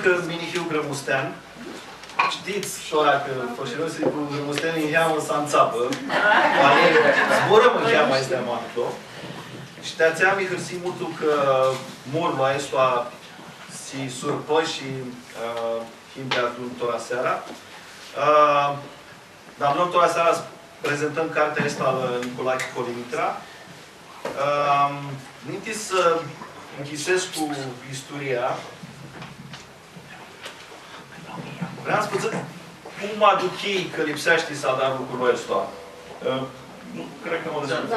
că mini-fiu Grămustean. Știți, șoara, că fășiroții cu Grămustean în heamă s-a înțapă. Zborăm în heamă este amanto. Și te-ați mi hârsi multu că morba este si surpă și himtea tora seara. Dar tora seara prezentăm cartea asta al Nicolae Colimitra. Ninti să închisesc cu istoria. Vreau să spun cum aduc ei că lipsește sadarul cu lui ăsta. Nu, cred că mă descurc.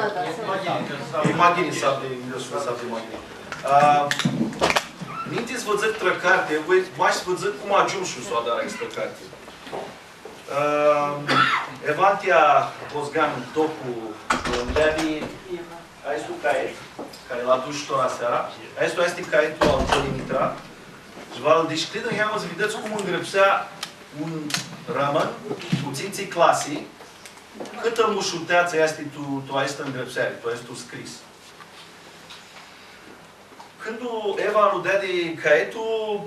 Imagini sabde, sabde imagini. Ninti-ți văzut tră carte, voi m-aș văzut cum ajung și s-o adara asta carte. Evantia Bozgan tocu Leadi, aici tu caiet, care l-a dus și tora seara. Aici tu este caietul al Colimitra. Și v-al descrit în heamă să vedeți cum îngrăpsea un rămân cu ținții clasii. Câtă mușuteață este tu ai stă îngrăpseare, tu ai tu scris. Când Eva nu dea de caietul,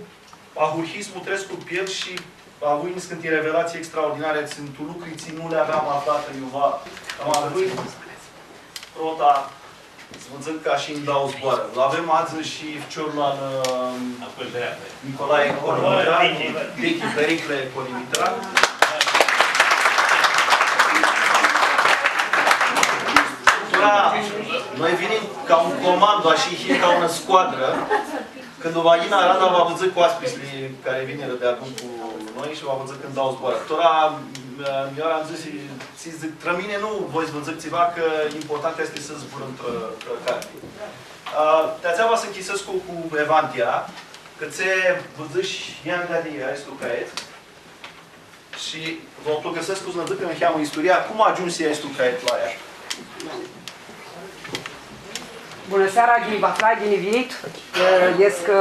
a hurhis mutrescu piel și a avut inscântii revelații extraordinare. Sunt lucruri nu le aveam aflat în Iuva. Am avut rota, să vă zic ca și în dau zboară. L-avem azi și ficiorul al Nicolae Colimitra, Dichi Pericle Colimitra. Noi venim ca un comando, și ca una squadră. Când o vagina Arada va văzut cu asprisele care vine de acum cu noi și va văzut când dau zboară. Tora, eu am zis, tră mine nu voi văzut ceva, că important este să zburăm tră carte. Te-ați să închisesc cu Evantia, că ți-e văzut și i-am dat de ea, este caiet. Și vă plăcăsesc cu znădâcă în cheamă istoria, cum a ajuns ea este caiet la ea. Bună seara, Gini Bafla, Gini Vinit. Este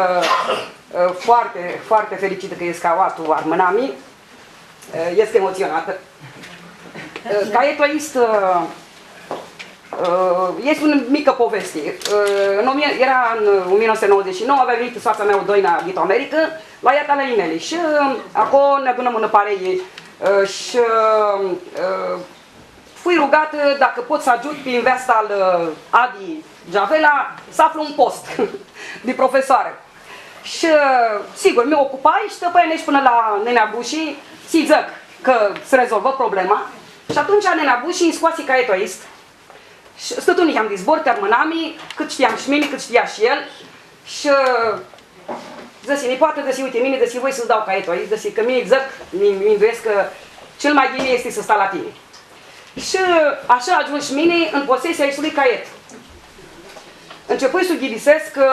foarte, foarte fericită că este caoatul Armânami. Este emoționată. Caietul este o mică poveste. Era în 1999, avea venit soața mea, o doina din America, la ea la inele. Și acolo ne adunăm în parei și fui rugată dacă pot să ajut pe invest al Adi Javela să aflu un post de profesoară. Și sigur, mi-o ocupai și după aia până la Nenea Bușii, să-i zic că se rezolvă problema. Și atunci Nenea Bușii îmi scoase caietul ăsta. Și stătunii i-am dizbor, termânami, cât știam și mine, cât știa și el. Și zăsi, mi poate dăsi, uite, mine dăsi voi să-ți dau caietul ăsta, dăsi că mine zic, mi înduiesc că cel mai bine este să sta la tine. Și așa ajuns și mine în posesia acestui caiet. Începui să ghidisesc că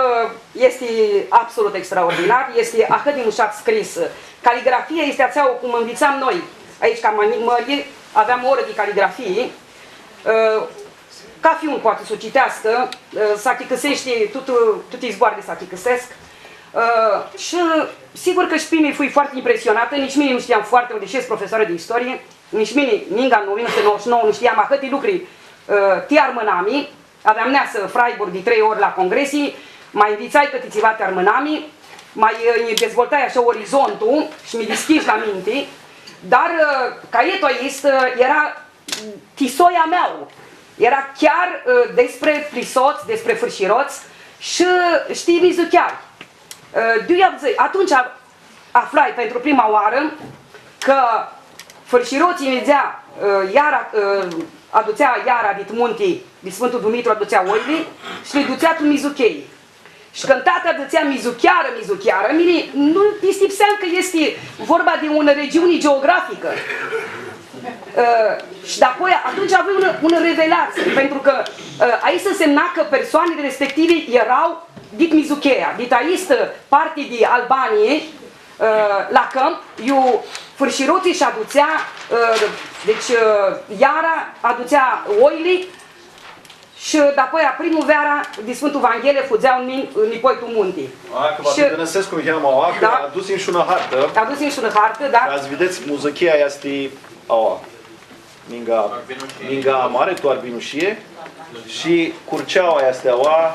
este absolut extraordinar, este atât de mușat scris. Caligrafia este ațeaua cum învițam noi. Aici, ca mărie, aveam o oră de caligrafie. Ca fiul poate să o citească, să achicăsește, toate izboarele să achicăsesc. Și sigur că și pe mine fui foarte impresionată, nici mine nu știam foarte, deși sunt profesoară de istorie, nici mine, ninga în 1999, nu știam atâtea lucruri Tiarmânami, aveam neasă Freiburg de 3 ori la congresii, mai învițai că tițiva Tiarmânami, mai dezvoltai așa orizontul și mi deschiși la minte, dar caietul ăsta era tisoia mea, era chiar despre plisoți, despre fârșiroți și știi mizu chiar. Atunci aflai pentru prima oară că fârșiroții imediat aducea iara din muntii, din Sfântul Dumitru aducea oile și le ducea tu mizuchei. Și când tata aducea mizuchiară, mine nu istipseam că este vorba de o regiune geografică. Și de apoi, atunci aveam una revelație, pentru că aici se semna că persoanele respective erau dit mizucheia, dit aici parte de Albanie, la câmp, eu fârșiroții și aducea, deci iara aducea oile și apoi a primăvera de Sfântul Vanghelie fugeau în nipoitul muntii. Că vă gănăsesc cum cheamă aua, că a dus-i și una hartă. A dus-i și una hartă, da. Azi vedeți, muzăchia este aua. Minga mare, tu albinușie. Și curceaua este aua.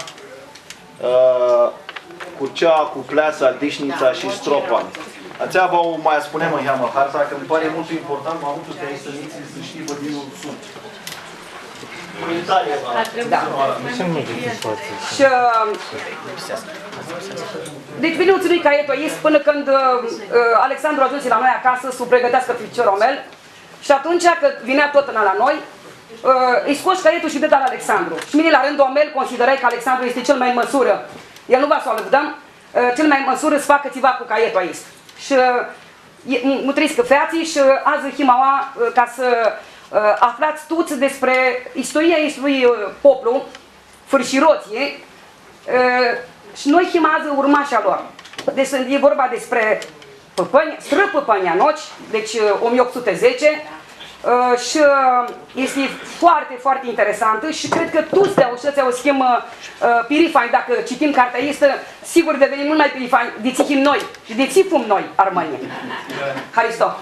Curcea, cu Pleasa, Dișnița și Stropan. Ația vă mai spunem în Iamă harta, că îmi pare mult important, mă amutul că ai să știi vădinul sud. Da. Și, deci vine un ținui caietuist până când Alexandru ajunge la noi acasă să pregătească Ficcio Romel. Și atunci când vinea tot la noi, îi scoși caietul și dă la Alexandru. Și mine la rândul meu considerai că Alexandru este cel mai în măsură. El nu va să o alăpdăm, cel mai în măsură să facă ceva cu caietul aici. Și nu trebuie să feații și azi himaua ca să aflați toți despre istoria acestui poplu, fârșiroții, și noi himează urmașa lor. Deci e vorba despre străpăpănianoci, deci 1810, și este foarte, foarte interesantă și cred că toți de o schemă pirifani, dacă citim cartea este, sigur devenim mult mai pirifani, de țihim noi și de țifum noi armănii. Haristo!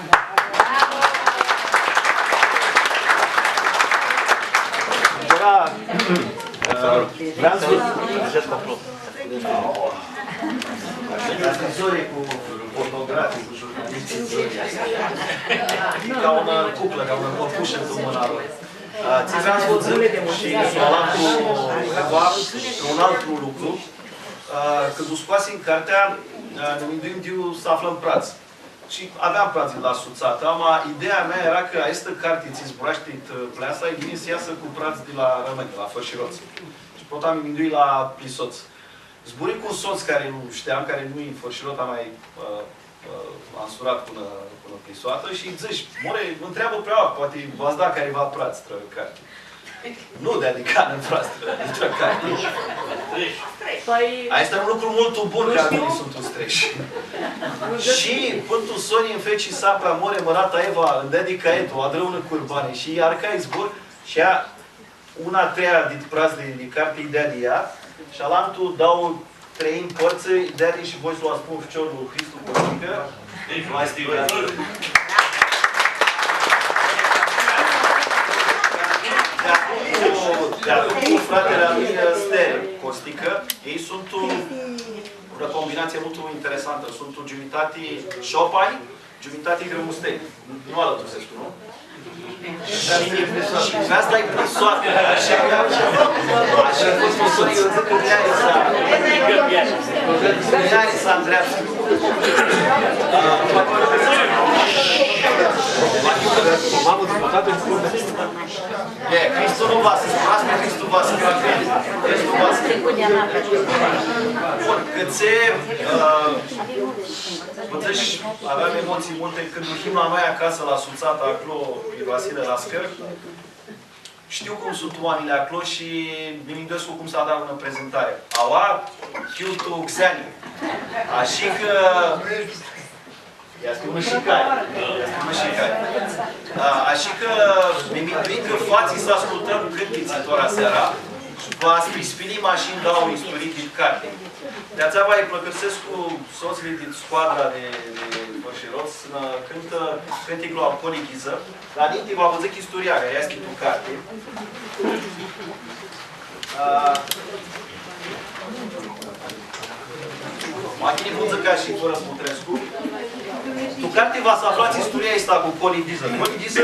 Vreau să scrisorii cu fotografii, cu jurnaliștii. Ca o cuplă, ca o păpușă în mâna lor. Ți vreau să văzut și solam cu un alt lucru. Când o scoase în cartea, ne gândim să aflăm prați. Și aveam prații la Suțată, ideea mea era că această carte ți zburaște Pleasa, e bine să iasă cu prați de la Rămâni, de la Fășiroți. Și pot am gândit la Plisoț. Zburim cu un soț care nu știam, care nu-i Fășirot, am mai ansurat până Plisoată și îi zici, more, întreabă prea, poate v-ați dat careva prați tră carte. Nu de adică în proastă, tră carte. Asta e un lucru mult bun, că acum sunt un streș. Și pântul Sony în feci sapra more mărata Eva, în dedica etu, adrăună curbane și arcai zbor și ea una treia din prați de carte ideea de ea și alantul dau trei în părți, ideea de și voi să o spun ficiorul lui Cristu Cornică. Mai stiu, de acum fratele lui Stere Costică, ei sunt o combinație mult interesantă. Sunt o Giunitatii Șopani, Giunitatii Grămusteni. Nu alătusesc tu, nu? Și vrea să dai prisoare. Așa a fost o sorie, eu zic că ea e să îndreaptă. Mamă, disputat în scurtă. Cristu nu va să spurați, pe Cristu va să scrie. Cristu va să scrie. Bun, câțe... Puteți, aveam emoții multe când ducim la noi acasă, la Suțată, acolo, pe Vasile la Scăr. Știu cum sunt oamenile acolo și mi-amintesc cum s-a dat în prezentare. Aua, chiutu Xeni. Așa că... Este unul și care. Așa că mi-amintuim că fații să ascultăm cântniții tora seara. Vă spispili mașini dau istoric din carte. De-ația îi plăcăsesc cu soțile din squadra de Fășiroți, cântă cânticul la Polighiză. La Ninti v-a văzut istoria, că ea scris în carte. Machini Bunzăca și Fără Putrescu. Tu carte va să aflați istoria asta cu Polighiză. Polighiză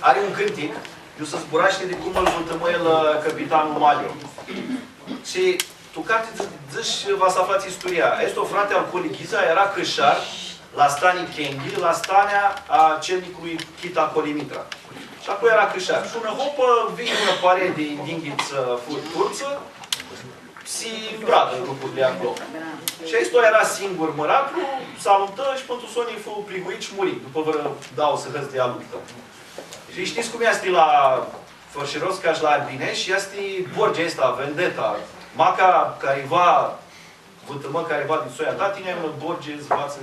are un cântic. Eu să zburaște de cum îl vântămă el capitanul Maliu. Și tu carte zici va să aflați istoria. Este o frate al Polighiza, era cășar la Stanii Chenghi, la Stanea a celnicului Chita Colimitra. Și acolo era cășar. Și una hopă, vine una pare de dinghiță furturță, si bradă lucrurile acolo. Și aici era singur măratlu, salută și pentru sonii fu priguit și muri. După vă dau să hăți de ea luptă. Și știți cum este la Fășiroți ca și la Albinești și este Borgia asta, vendeta. Maca careva, vântămă careva din soia datine, un Borgia zvață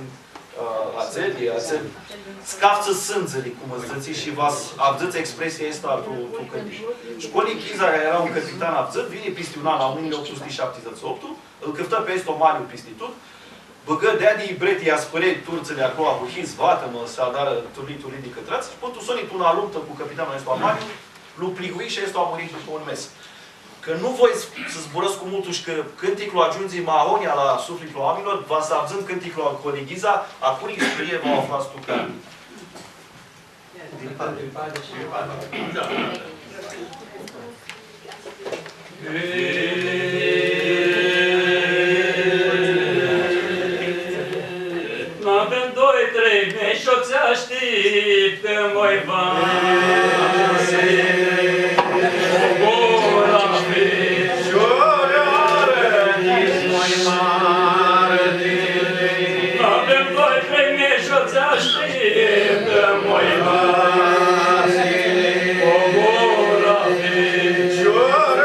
ațeli, scafță sânzării, cum îți ziți, și v-ați avzăți expresia asta tu cânti. Școlii Chiza, care era un capitan avzăt, vine peste un an la 1878, îl câftă pe Estomariu peste tot, băgă de-a de ibreti, i-a spăret turțele acolo, a buhiz, vată-mă, s-a dară turlit de cătrați, și până sonit una luptă cu capitanul Estomariu, l-a pliguit și ăsta a murit după un mes. că nu voi să zburăți cu multul și că cânticul ajunge mahonia la sufletul oamenilor, va să avzând cânticul colighiza, acum scrie va aflați tu ca. N-avem doi, trei mei și-o ți așteptăm voi vase. Gura N-avem doi, trei mei și-o ți așteptăm voi vase. Gura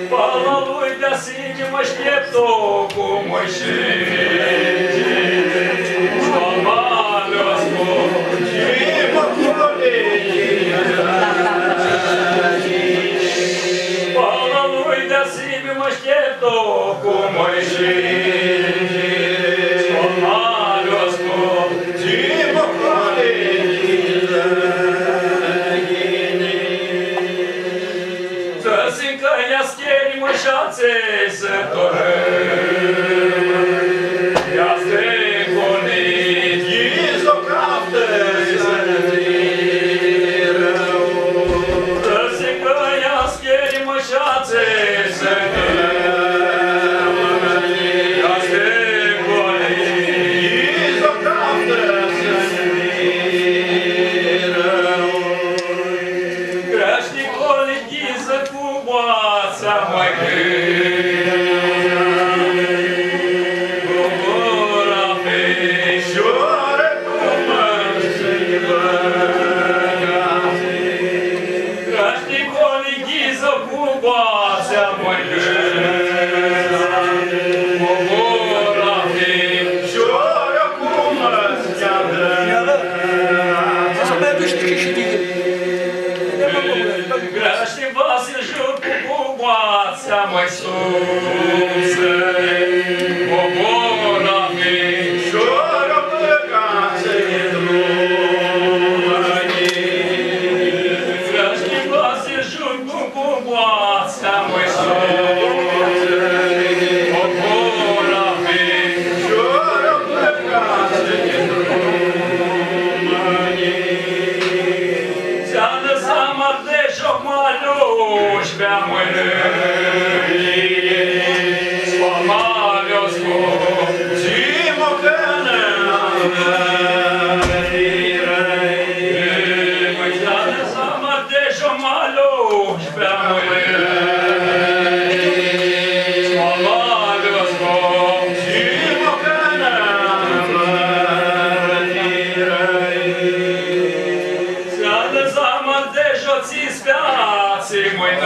Pala lui de asemenea mă aștept-o cu Moișei. Șoamale-o Pala lui de asemenea mă aștept-o cu Moișei. Șoamale-o Să-ți-ncă iascheri mă șațe să torăi. Ia-ste gonit, Iizo craftă să-ți-ncă iascheri mă șațe să torăi. Ia-ste gonit, Iizo craftă Crești colighiză cu boața mai Gura feșoară cu mărșivă Crești colighiză cu boața mai Gura feșoară cu mărșivă Graște Vasil jur cu boața mai susă. Bobora mișoară păcațe drumăni. Graște Vasil jur cu boața mai susă. Bobora mișoară păcațe drumăni. Ți-a lăsat marte joc maluș pe-a mâinii. Spalmale-o scop, zi-mă că-nă măi, ți-a lăsat marte joc maluș pe-a mâinii. Spalmale-o scop, zi-mă că-nă ți-a lăsat marte joc ți-s pe-ați mâinii.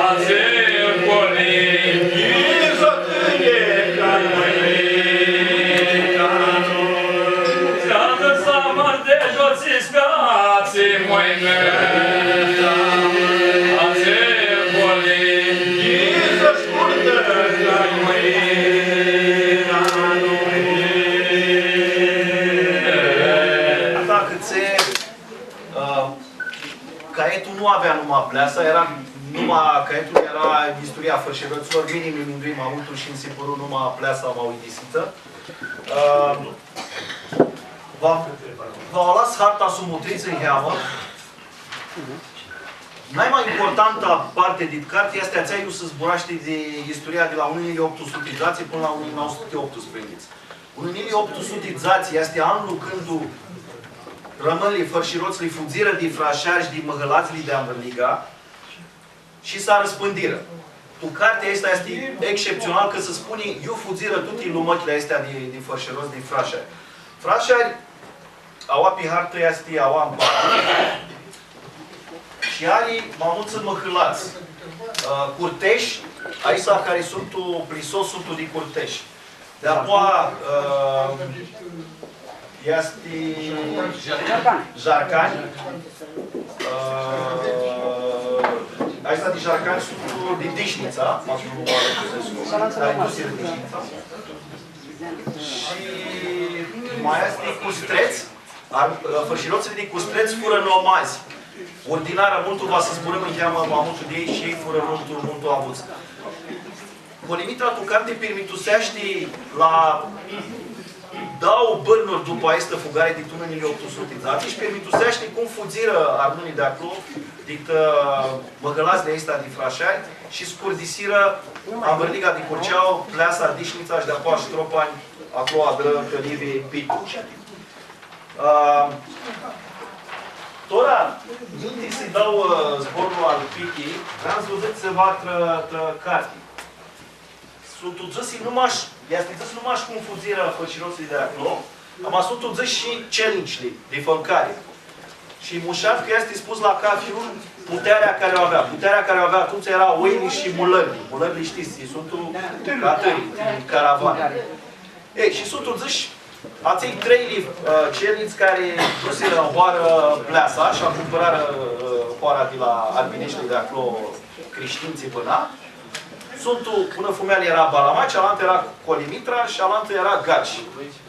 Ați pornit, Iizo tâie ca-i mâinii. Ți-a lăsat marte joc ți-s pe-ați mâinii. Ați pornit, Iizo scurtă ca-i mâinii. Dacă caietul nu avea numai pleasa, caietul era istoria fărșerăților, minim în Indui Mamutul și în Sipărul numai pleasa mauidisită. V-au las harta sumutriță în heamă. Mai importantă parte din carte este aceea să zburaște de istoria de la 1800 zații până la 1918. 1800 zații este anul când rămânile fărșiroților fugziră din frașari și din măhălaților de Amberliga și s-a răspândiră. Tu cartea asta este excepțional că se spune eu fugziră toate lumăchile astea din fărșiroți, din frașari. Frașari au api hartă este au am și are mai mulți măhălați. Curteși, aici care sunt plisos sunt din curteși. De apoi este Jarcani. Aici de Jarcani sunt din Dișnița, care dus din Dișnița. Și mai este Custreț, Fărșiroțele de custreț fură nomazi. Ordinară, multul va să zburăm, îi cheamă multul de ei și ei fură multul avuț. Colimitra tu carte permitusește la dau bărnuri după aistă fugare de tunănile 800. Dar și permitusește cum fuziră armânii de acolo, dictă măgălați de aista de frașari și scurdisiră Amberliga de Curceau, Pleasa, Dișnița și de-apoi Ștropani, acolo adră Călive, Pitu. Tora, mintii să-i dau zborul al Pichii, am văzut să va carte. Sunt udzăsii numai, este zis numai cum fuziră făciroții de acolo, am sunt udzăs și challenge-li de făncare. Și mușat că este spus la cafiu puterea care o avea. Puterea care o avea atunci era oile și mulării. Mulării știți, ei sunt catării, caravane. Ei, și sunt udzăși aței trei celiți care duseră în hoară Pleasa și am cumpărat hoara de la albinești de acolo creștinții până. Sunt până fumeal era Balama, cealaltă era Colimitra și cealaltă era Gaci.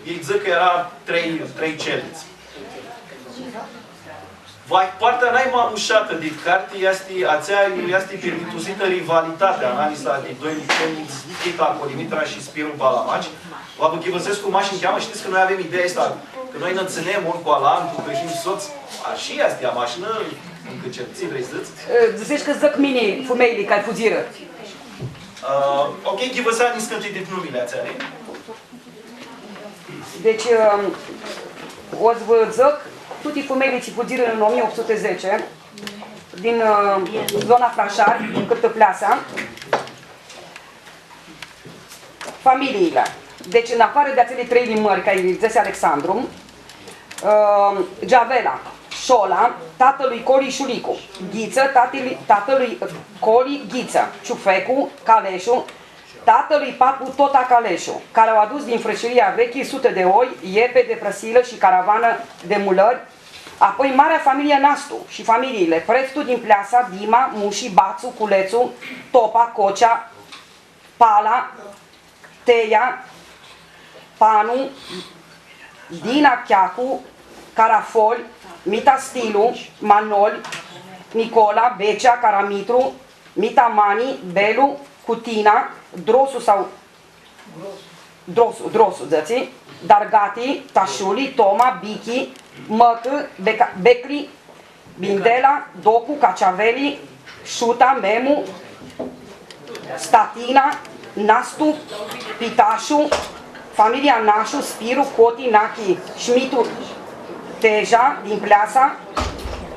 Ei zic că era trei celiți. Partea n-ai mamușată din carte este permitusită rivalitatea, analiza de doi celiți, Chita, Colimitra și Spirul Balamaci. Vă Chivăsescu mașini cheamă, știți că noi avem ideea asta, că noi ne ținem unul cu alam, cu creștin soț, și asta e mașină, încă ce ți vrei să-ți? Zici că zic mine fumeile care fuziră. Ok, Chivăsea ni scântii de numile ația, ne? Deci, o să vă zic, toate fumeile ce fuziră în 1810, din zona Frașari, din Cârtă Pleasa, familiile. Deci, în afară de acele trei limări care îi zise Alexandru, Geavela, Șola, tatălui Coli Șulicu, Ghiță, tatălui Coli Ghiță, Ciufecu, Caleșu, tatălui Papu Tota Caleșu, care au adus din frășăria veche sute de oi, iepe de prăsilă și caravană de mulări, apoi marea familie Nastu și familiile Prețtu din Pleasa, Dima, Muși, Bațu, Culețu, Topa, Cocea, Pala, Teia, Panu, Dina Chiacu, Carafol, Mita Stilu, Manol, Nicola, Becea, Caramitru, Mita Mani, Belu, Cutina, Drosu sau Drosu, zății, Dargati, Tașuli, Toma, Bichi, Măcă, Becli, Bindela, Docu, Caciaveli, Șuta, Memu, Statina, Nastu, Pitașu, familia Nașu, Spiru, Coti, Nachi, Șmitu, Teja, din Pleasa,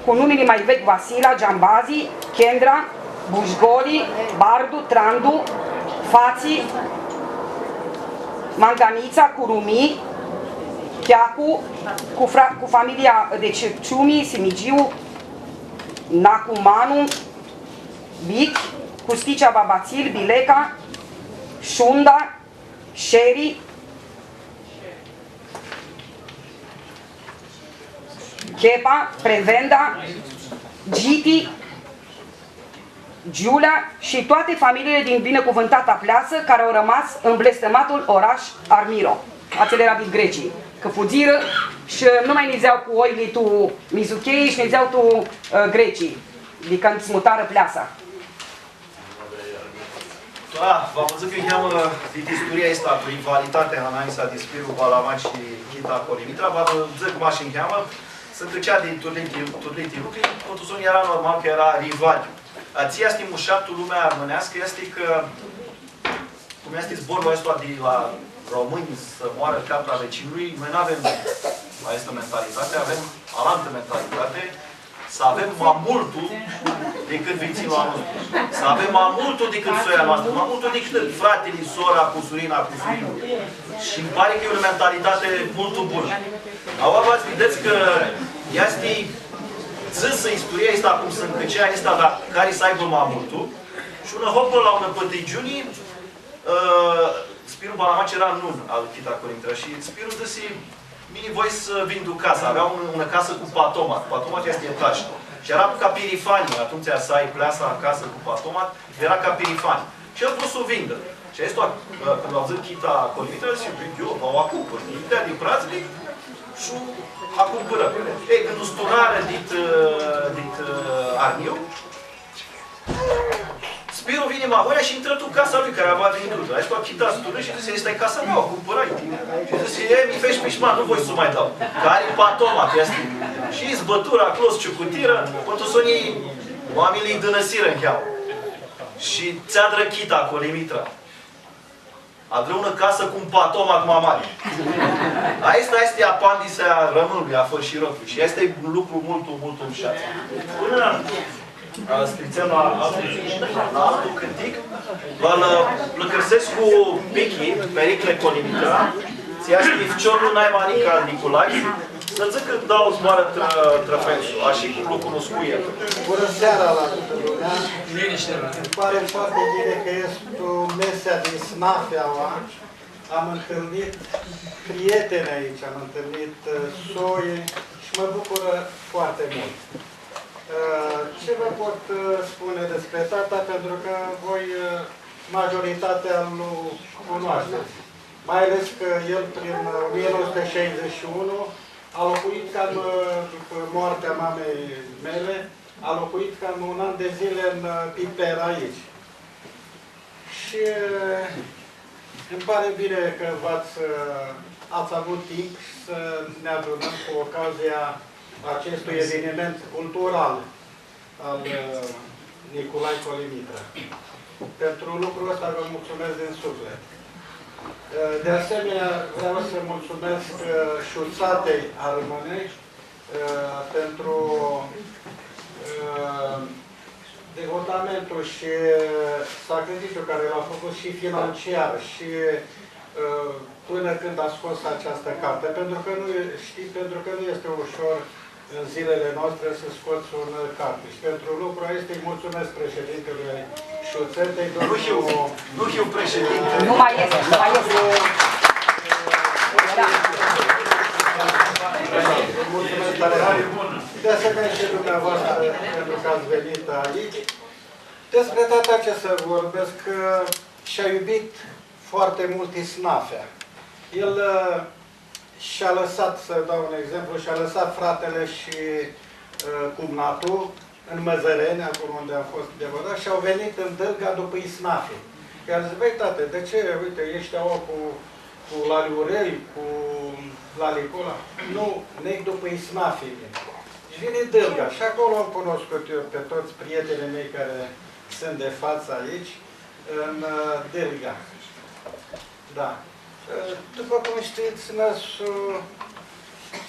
cu numele mai vechi Vasila, Giambazi, Kendra, Bușgoli, Bardu, Trandu, Fații, Manganița, Curumi, Chiacu, cu familia, deci Ciumi, Simigiu, Nacumanu, Bic, Custicea, Babațil, Bileca, Șunda, Șeri, Chepa, Prevenda, Giti, Giulia și toate familiile din binecuvântata Pleasă care au rămas în blestematul oraș Armiro. Acele era din Grecii. Că fugiră și nu mai nizeau cu oile tu Mizuchei și nizeau tu Grecii. De când smutară Pleasa. Da, v-am văzut că îi cheamă din istoria asta cu rivalitatea Anaisa de Spiru, Balamaci și Chita Colimitra. Vă zic cum așa îi cheamă. Se trecea din turliti lucruri, Contuson era normal că era rival. Ația este mușatul lumea armânească, este că, cum este zborul ăsta de la români să moară capra vecinului, noi nu avem această mentalitate, avem alaltă mentalitate, să avem mai multul decât vecinul nostru, să avem mai multul decât soia noastră, mai multul decât fratele, sora, cu surina, cu surinul. Și îmi pare că e o mentalitate mult bună. Acum vedeți că este zisă istoria asta cum sunt căcea asta, dar care să aibă mai multul. Și una hopă la una pătăgiunii, Spirul Balamaci era nun al Chita Colimitra și Spirul dăsi mini voi să vindu casa. Avea una casă cu patomat. Patomat este etaj. Și era ca pirifanii. Atunci să ai Pleasa acasă cu patomat, era ca pirifanii. Și el vrut să o vindă. Și asta, când au zis Chita Colimitra, zice, eu vă o acupăr. Îi dea din brațele și a cumpără. Ei, când usturare dit arniu, Spiru vine Mahoia și intră tu în casa lui, care a venit cu aici, tu a chitat sturnă și zice, ăsta e casa mea, o cumpărai. Și zice, mi fești pișman, nu voi să mai dau. Care e patomat, este. Și zbătura, clos, ciucutiră, pentru sonii oamenii dânăsiră în cheamă. Și ți-a drăchita acolo, Limitra. A drăună casă cu un patomat mamari. Asta este apandisea rămânului, a fărșirotului. Și asta e un lucru mult umșat. Până scrițăm la altul cântic, îl plăcărsesc cu Pichi, Pericle Colimitra, ți-a scrificiorul Naimanica Nicolai, să zic că dau zboară trăfensul, așa cum l-o cunoscu el. Bună seara la toată lumea! Îmi pare foarte bine că ești o mesea din Snafeaua. Am întâlnit prieteni aici, am întâlnit soie și mă bucură foarte mult. Ce vă pot spune despre tata, pentru că voi majoritatea nu cunoașteți. Mai ales că el prin 1961 a locuit cam, după moartea mamei mele, a locuit cam un an de zile în Piper aici. Și îmi pare bine că ați avut timp să ne adunăm cu ocazia acestui eveniment cultural al Nicolae Colimitra. Pentru lucrul ăsta vă mulțumesc din suflet. De asemenea, vreau să mulțumesc șuțatei armânești pentru devotamentul și sacrificiul care l-a făcut și financiar și până când a scos această carte. Pentru că nu este ușor în zilele noastre să scoți un carte. Și pentru lucrul ăsta îi mulțumesc președintelui Șuțetei, Nu știu președinte. Nu mai este, nu mai este. Mulțumesc tare mult. De asemenea și dumneavoastră pentru că ați venit aici. Despre tata ce să vorbesc, și-a iubit foarte mult Isnafea. El și-a lăsat, să dau un exemplu, și-a lăsat fratele și cumnatul în Măzăreni, acolo unde a fost devotat, și au venit în Dâlga după Isnafii. Și a zis, băi, tate, de ce, uite, ești acolo cu Laliurel, cu Lalicola? Nu, nec după Isnafii. Și vine Dâlga. Și acolo am cunoscut eu pe toți prietenii mei care sunt de față aici, în Dâlga. Da. După cum știți,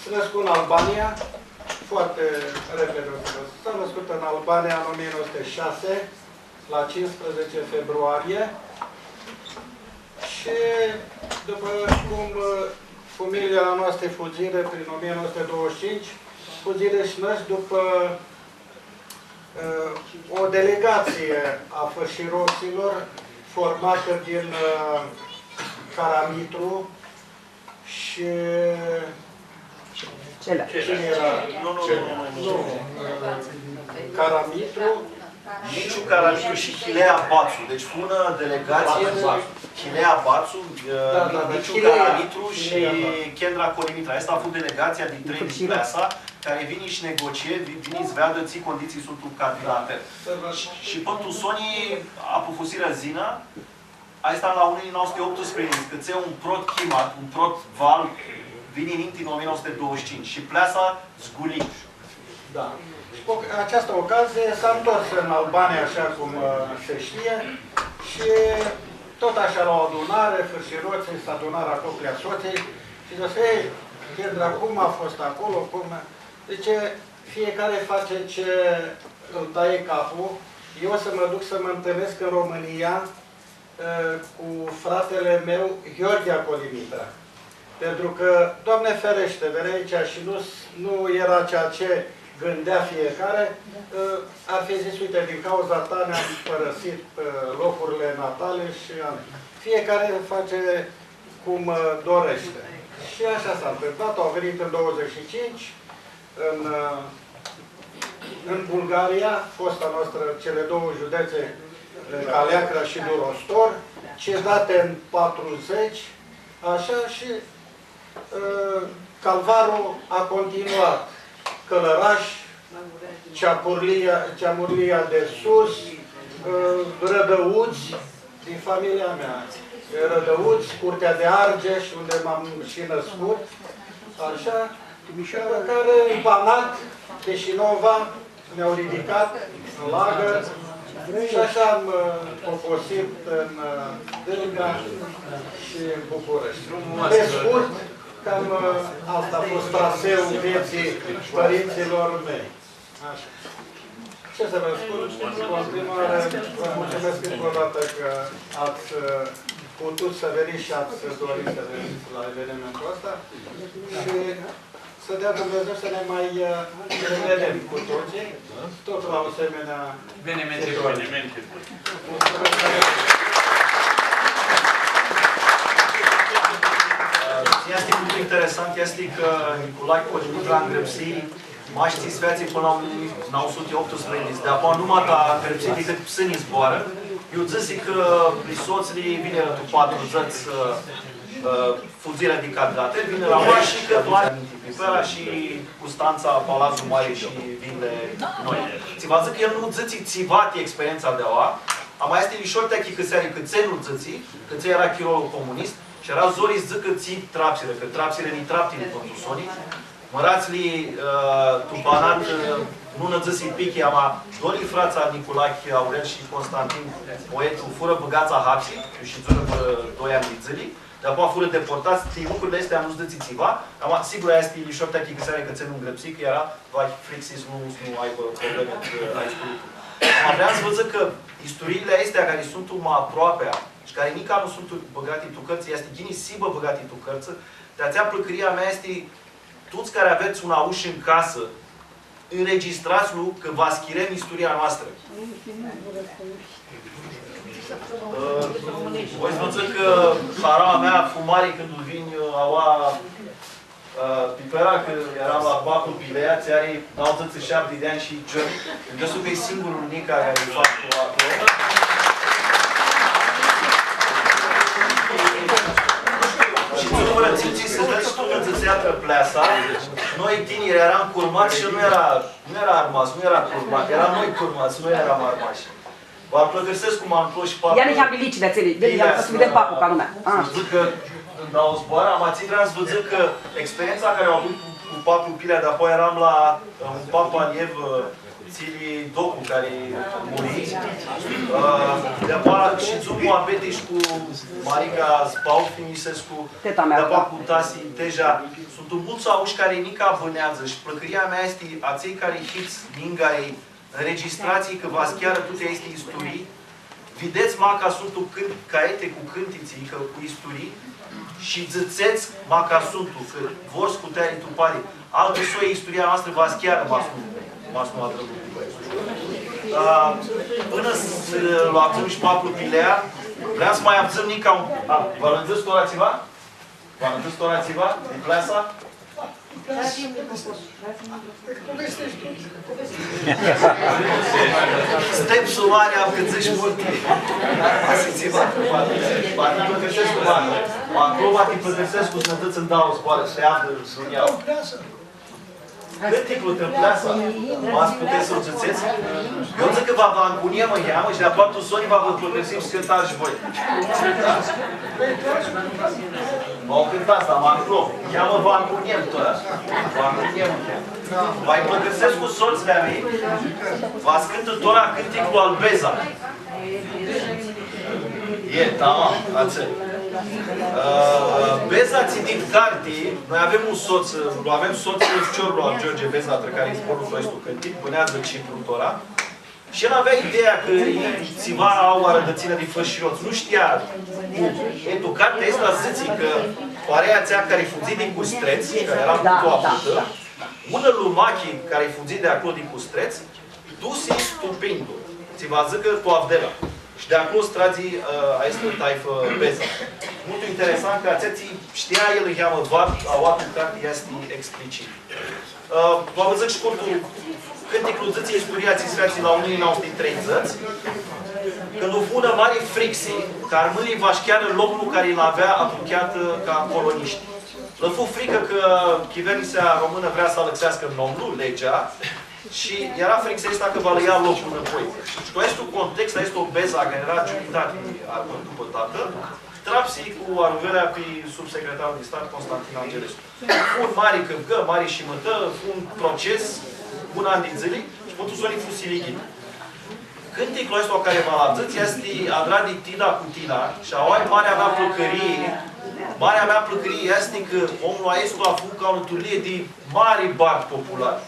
s-a născut în Albania, foarte repede. S-a născut în Albania în 1906, la 15 februarie. Și după cum familia noastră fugire prin 1925, fugire și năși după o delegație a fășiroților formată din Caramitru și... Cine era? Nu. Caramitru. Niciun Caramitru și Chilea Bațu. Deci bună delegație, Chilea Bațu, Niciun Caramitru și Kendra Colimitra. Asta a fost delegația din trei din Pleasa, care vine și negocie, vine să vadă ții condiții sunt candidate. Și pentru Sony a pufusirea zina, asta la 1918, că ți un prot chimat, un prot val, vine în 1925 și Pleasa zgulit. Da. Și cu această ocazie s-a întors în Albania, așa cum se știe, și tot așa la o adunare, fârșiroții s-a adunat la coplea soței și zice, ei, Kendra, cum a fost acolo, cum... Zice, fiecare face ce îl taie capul. Eu o să mă duc să mă întâlnesc în România cu fratele meu, Gheorghe Colimitra. Pentru că, Doamne ferește, vedea aici și nu era ceea ce gândea fiecare, ar fi zis, uite, din cauza ta ne-am părăsit locurile natale și fiecare face cum dorește. Și așa s-a întâmplat, au venit în 25, în Bulgaria, fosta noastră, cele două județe, Caleacra și Durostor, cedate în 40, așa, și calvarul a continuat. Călăraș, Ceamurlia de sus, Rădăuți, din familia mea. Rădăuți, Curtea de Argeș, unde m-am și născut. Așa, care în Banat, Chișinova, ne-au ridicat în lagăr. Și așa am poposit în Dârga și în București. Pe scurt, cam asta a fost traseul vieții părinților mei. Așa. Ce să vă spun? În continuare, vă mulțumesc încă o dată că ați putut să veniți și ați dorit să veniți la evenimentul ăsta. Și să dea Dumnezeu să ne mai revedem cu toții, tot la o asemenea Evenimente. Este lucru interesant, este că Nicolae Codinic la îngrăpsi maștii sfeații până la 1918, de apoi numai ta îngrăpsit decât psânii zboară. Eu zic că soții vine la 4 zăți fuzirea de cadate, vine la maștii că doar Pipera și Custanța, Palazul Mare și vinile noi. Ți-va zic că el nu zici țivati experiența de oa, a mai este lișortea că seari că țenul zici, că ți era chirolul comunist, și era zorii zic că ții trapsile, că trapsile ni traptini pentru sonii. Mărați-li tupanat, nu năzăsi pichi, ama doi frața Nicolae Aurel și Constantin, poetul, fură băgața hapsii, și zură 2 ani de zili, de apoi fură deportați, lucrurile astea nu-ți dăți țiva, ama sigur aia este lișortea că seara că ținut îngrăpsi, că era, vai frixis, nu aibă probleme aici cu lucrul. Am vrea să vă zic că istoriile astea care sunt mai aproape, și care nici nu sunt băgate tu cărți, este ghinii sibă băgate tu cărți, de aceea plăcăria mea este toți care aveți un auș în casă, înregistrați-l că vă schirem istoria noastră. Voi să vă zic că harama mea fumare când vin aua Pipera, că eram la Bacul Pilea, ți are 97 de ani și John. Îmi că e singurul Nica care îi fac acolo. Și tu nu rățiți să dăți tu înțățeatră pleasa. Noi tineri eram curmați și nu era armați, nu era curmat. Eram noi curmați, nu eram armați. Vă plăcăsesc cum am plos și papul. Ia nici abilici de țelii, să vedem papul ca lumea. Zic că când au zboara, am vreau să vă zic că experiența care au avut cu papul Pilea, de apoi eram la un pap Aliev, Țilii Docu, care muri. De apoi și Zumbu Abetiș cu Marica Spau, Finisescu, de apoi cu Tasi Teja. Sunt mulți auși care nica vânează și plăcăria mea este a cei care hiți lingai înregistrații că vă chiară toate este istorii. Vedeți maca sunt caiete cu cântiții, că cu istorii și zățeți maca sunt că vor scuteri tupare. Altă soie istoria noastră vă chiară m-ați nu atrăgut. Până să luațăm și papul Pilea, vreau să mai abțăm nica un... Vă lângâți torațiva? Vă lângâți torațiva? Din plasa? Stepsul mare am cât zici multe. Asiți-vă că poate plăcăsesc cu bani. Acolo poate plăcăsesc cu sănătăți îmi dau o spoară și te-am de să-mi iau. Cât te pleasă? M-ați puteți să-l țățeți? Eu zic că vă încunie mă cheamă și de-a toată Sony v-a plăcăsim scântar și voi. M-au cântat asta, m-am cheamă vă încuniem tot așa. Vă încuniem v-ai plăcăsesc cu soți de-a mei, v-ați cântă tora cânticul al Beza. E, tamam, ață. Beza ți din carte, noi avem un soț, avem soțul Ciorlu al George Beza, între care îi sporul Floistu Cântic, pânează cifrul tora. Și el avea ideea că țiva au arădățină de fășiroț. Nu știa cum. Educatea este la ziții că parea țea care fuzi din Custreț, care era cu apută, ună lumachi care fuzi de acolo din Custreț, dusi stupindu. Ți-va zică tu avdela. Și de acolo stragii este o taifă Beza. Mult interesant că aceții știa el îi cheamă Vart, a oată carte este explicit. Vă văzut și scurtul cânticul zății experiații sfeații la 1930, când o fună mari frixii, că armânii va șcheară locul care îl avea apucat ca coloniști. Le fu frică că chivernisea română vrea să alăxească nomnul, legea, și era frică să că va le ia locul înapoi. Și cu acest context, este o beza care era judicat armând după tată, trapsii cu aruvelea pe subsecretarul de stat Constantin Angelescu. Un mari câmpcă, mari și mătă, un proces, un an din zile, și pentru zonii fu silighit. Cânticul ăsta care m-a lăzit este Adradi Tida cu Tina și ai marea mea plăcărie. Marea mea plăcărie este că omul Aescu a făcut ca o turlie de mari bani populari.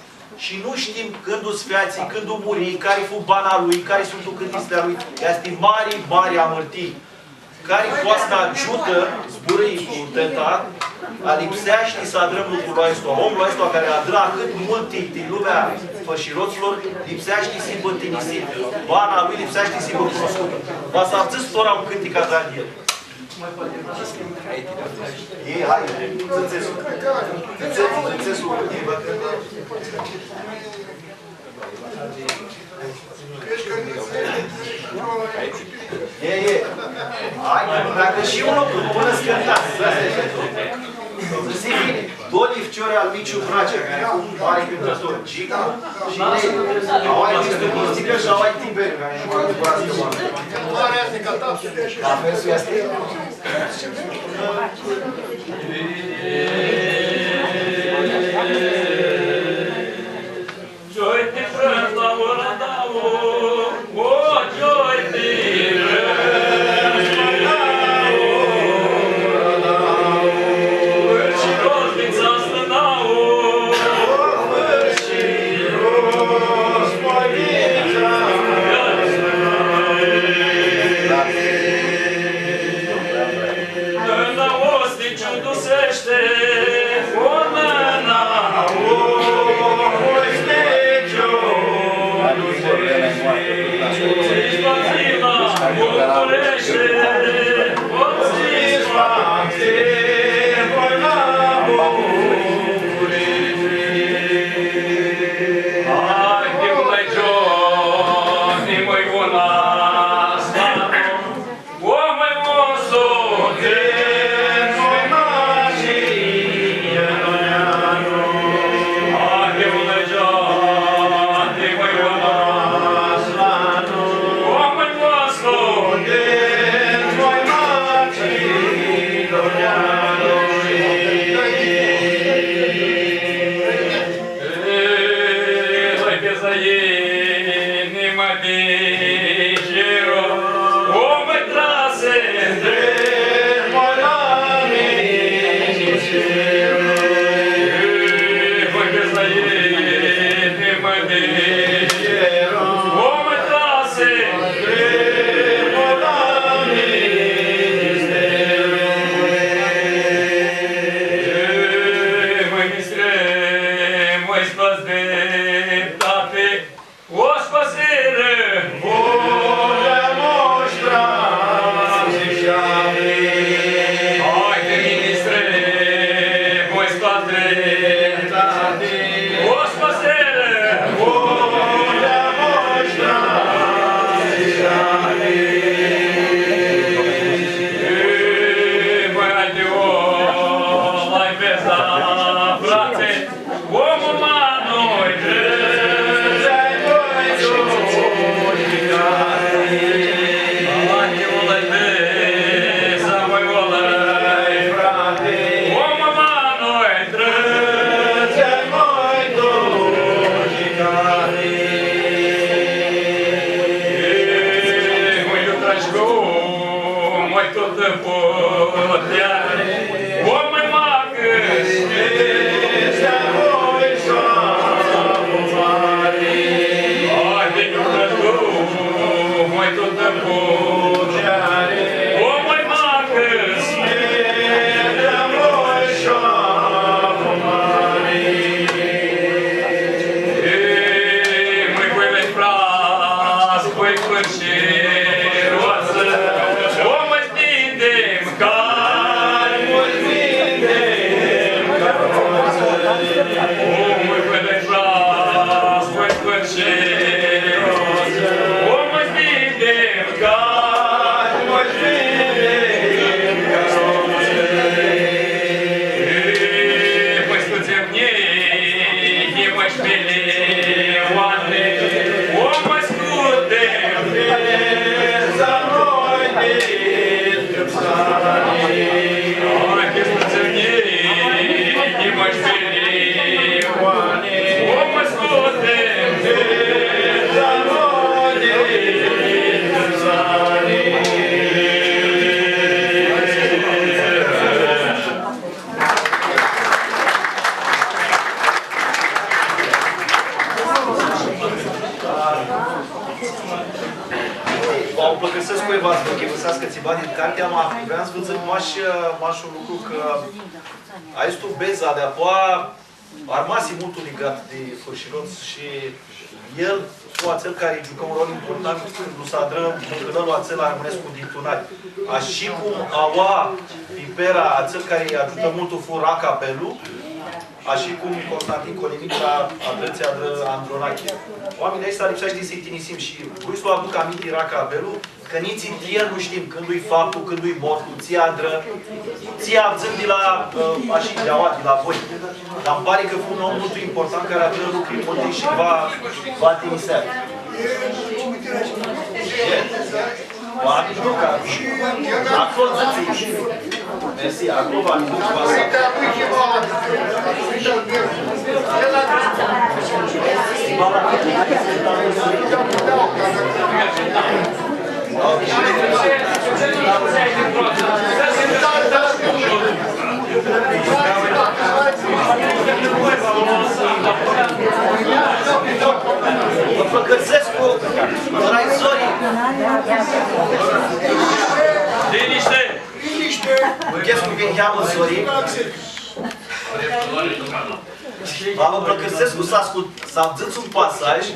Și nu știm când o sfeații, când o muri, care fu bana lui, care sunt cântistele lui. Este mari amărtii. Care poate să ajută zburâi cu tentat, a lipsește să adrăm lucrul ăsta. Omul ăsta care adra cât multe din lumea fășiroților, lipsește simbă tinisit. Bana lui lipsește simbă cunoscută. Va să abțâți tora un cântic adra de el. Ei, hai, zânțesul. Zânțesul, ei vă cântă. E. Hai, dacă și un lucru, până scântați. Să bine, două lifciori al Miciu Bracea, care acum mare cântător, Gica și Nei. Au ai listă muzică și au ai Tiberiu, care nu mai dubrați că oameni. Mare este ca tapsul. La felsul este? Joy-te frânta ora da o joy-te God. o plăcăsesc cu Eva, că văsați țiva din cartea, vreau să văzut maș un lucru că aici tu beza de apoa armasi mult legat de Fârșiroț și el cu acel care jucă un rol important nu s-a drăm, când îl acel Armănescu din Tunari. Așa cum aua Pipera, acel care îi ajută mult fu Racapelu, așa cum Constantin Colimitra adrățea de Andronache. Oamenii ăștia lipsește să-i tinisim și vrei să o aduc aminte Racapelu, că nici el nu știm când-i faptul, când-i mortul, ți adră, ți avzând de la, așa, de la voi. Dar îmi pare că fu un om mult important care adră lucruri multe și va tinisea. Acolo ziți. Mersi, acolo v-am dus cu Vă păcăsesc cu traizorii. Liniște! Chescu că îi cheamă Zorii. Vă plăcăsesc cu să avțâți un pasaj.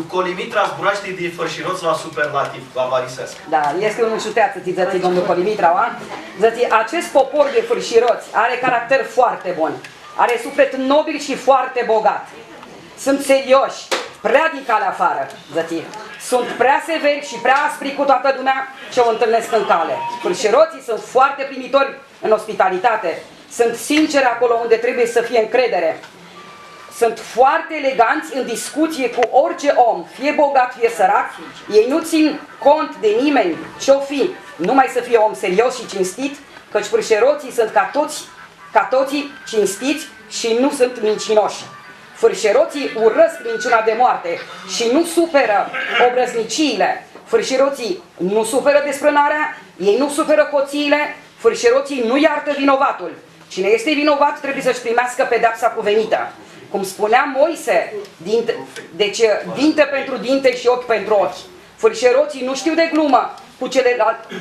Colimitra zburaște de Fârșiroț la superlativ, la varisesc. Da, este un șuteață, zății, domnul Colimitra, zății, acest popor de Fârșiroți are caracter foarte bun. Are suflet nobil și foarte bogat. Sunt serioși, prea din calea afară, zății. Sunt prea severi și prea aspri cu toată lumea ce o întâlnesc în cale. Fârșiroții sunt foarte primitori în ospitalitate. Sunt sinceri acolo unde trebuie să fie încredere. Sunt foarte eleganți în discuție cu orice om, fie bogat, fie sărac. Ei nu țin cont de nimeni ce-o fi, numai să fie om serios și cinstit, căci fârșeroții sunt ca toții cinstiți și nu sunt mincinoși. Fârșeroții urăsc minciuna de moarte și nu suferă obrăzniciile. Fârșeroții nu suferă desprânarea, ei nu suferă hoțiile, fârșeroții nu iartă vinovatul. Cine este vinovat trebuie să-și primească pedeapsa cuvenită. Cum spunea Moise, deci dinte pentru dinte și ochi pentru ochi. Fârșeroții nu știu de glumă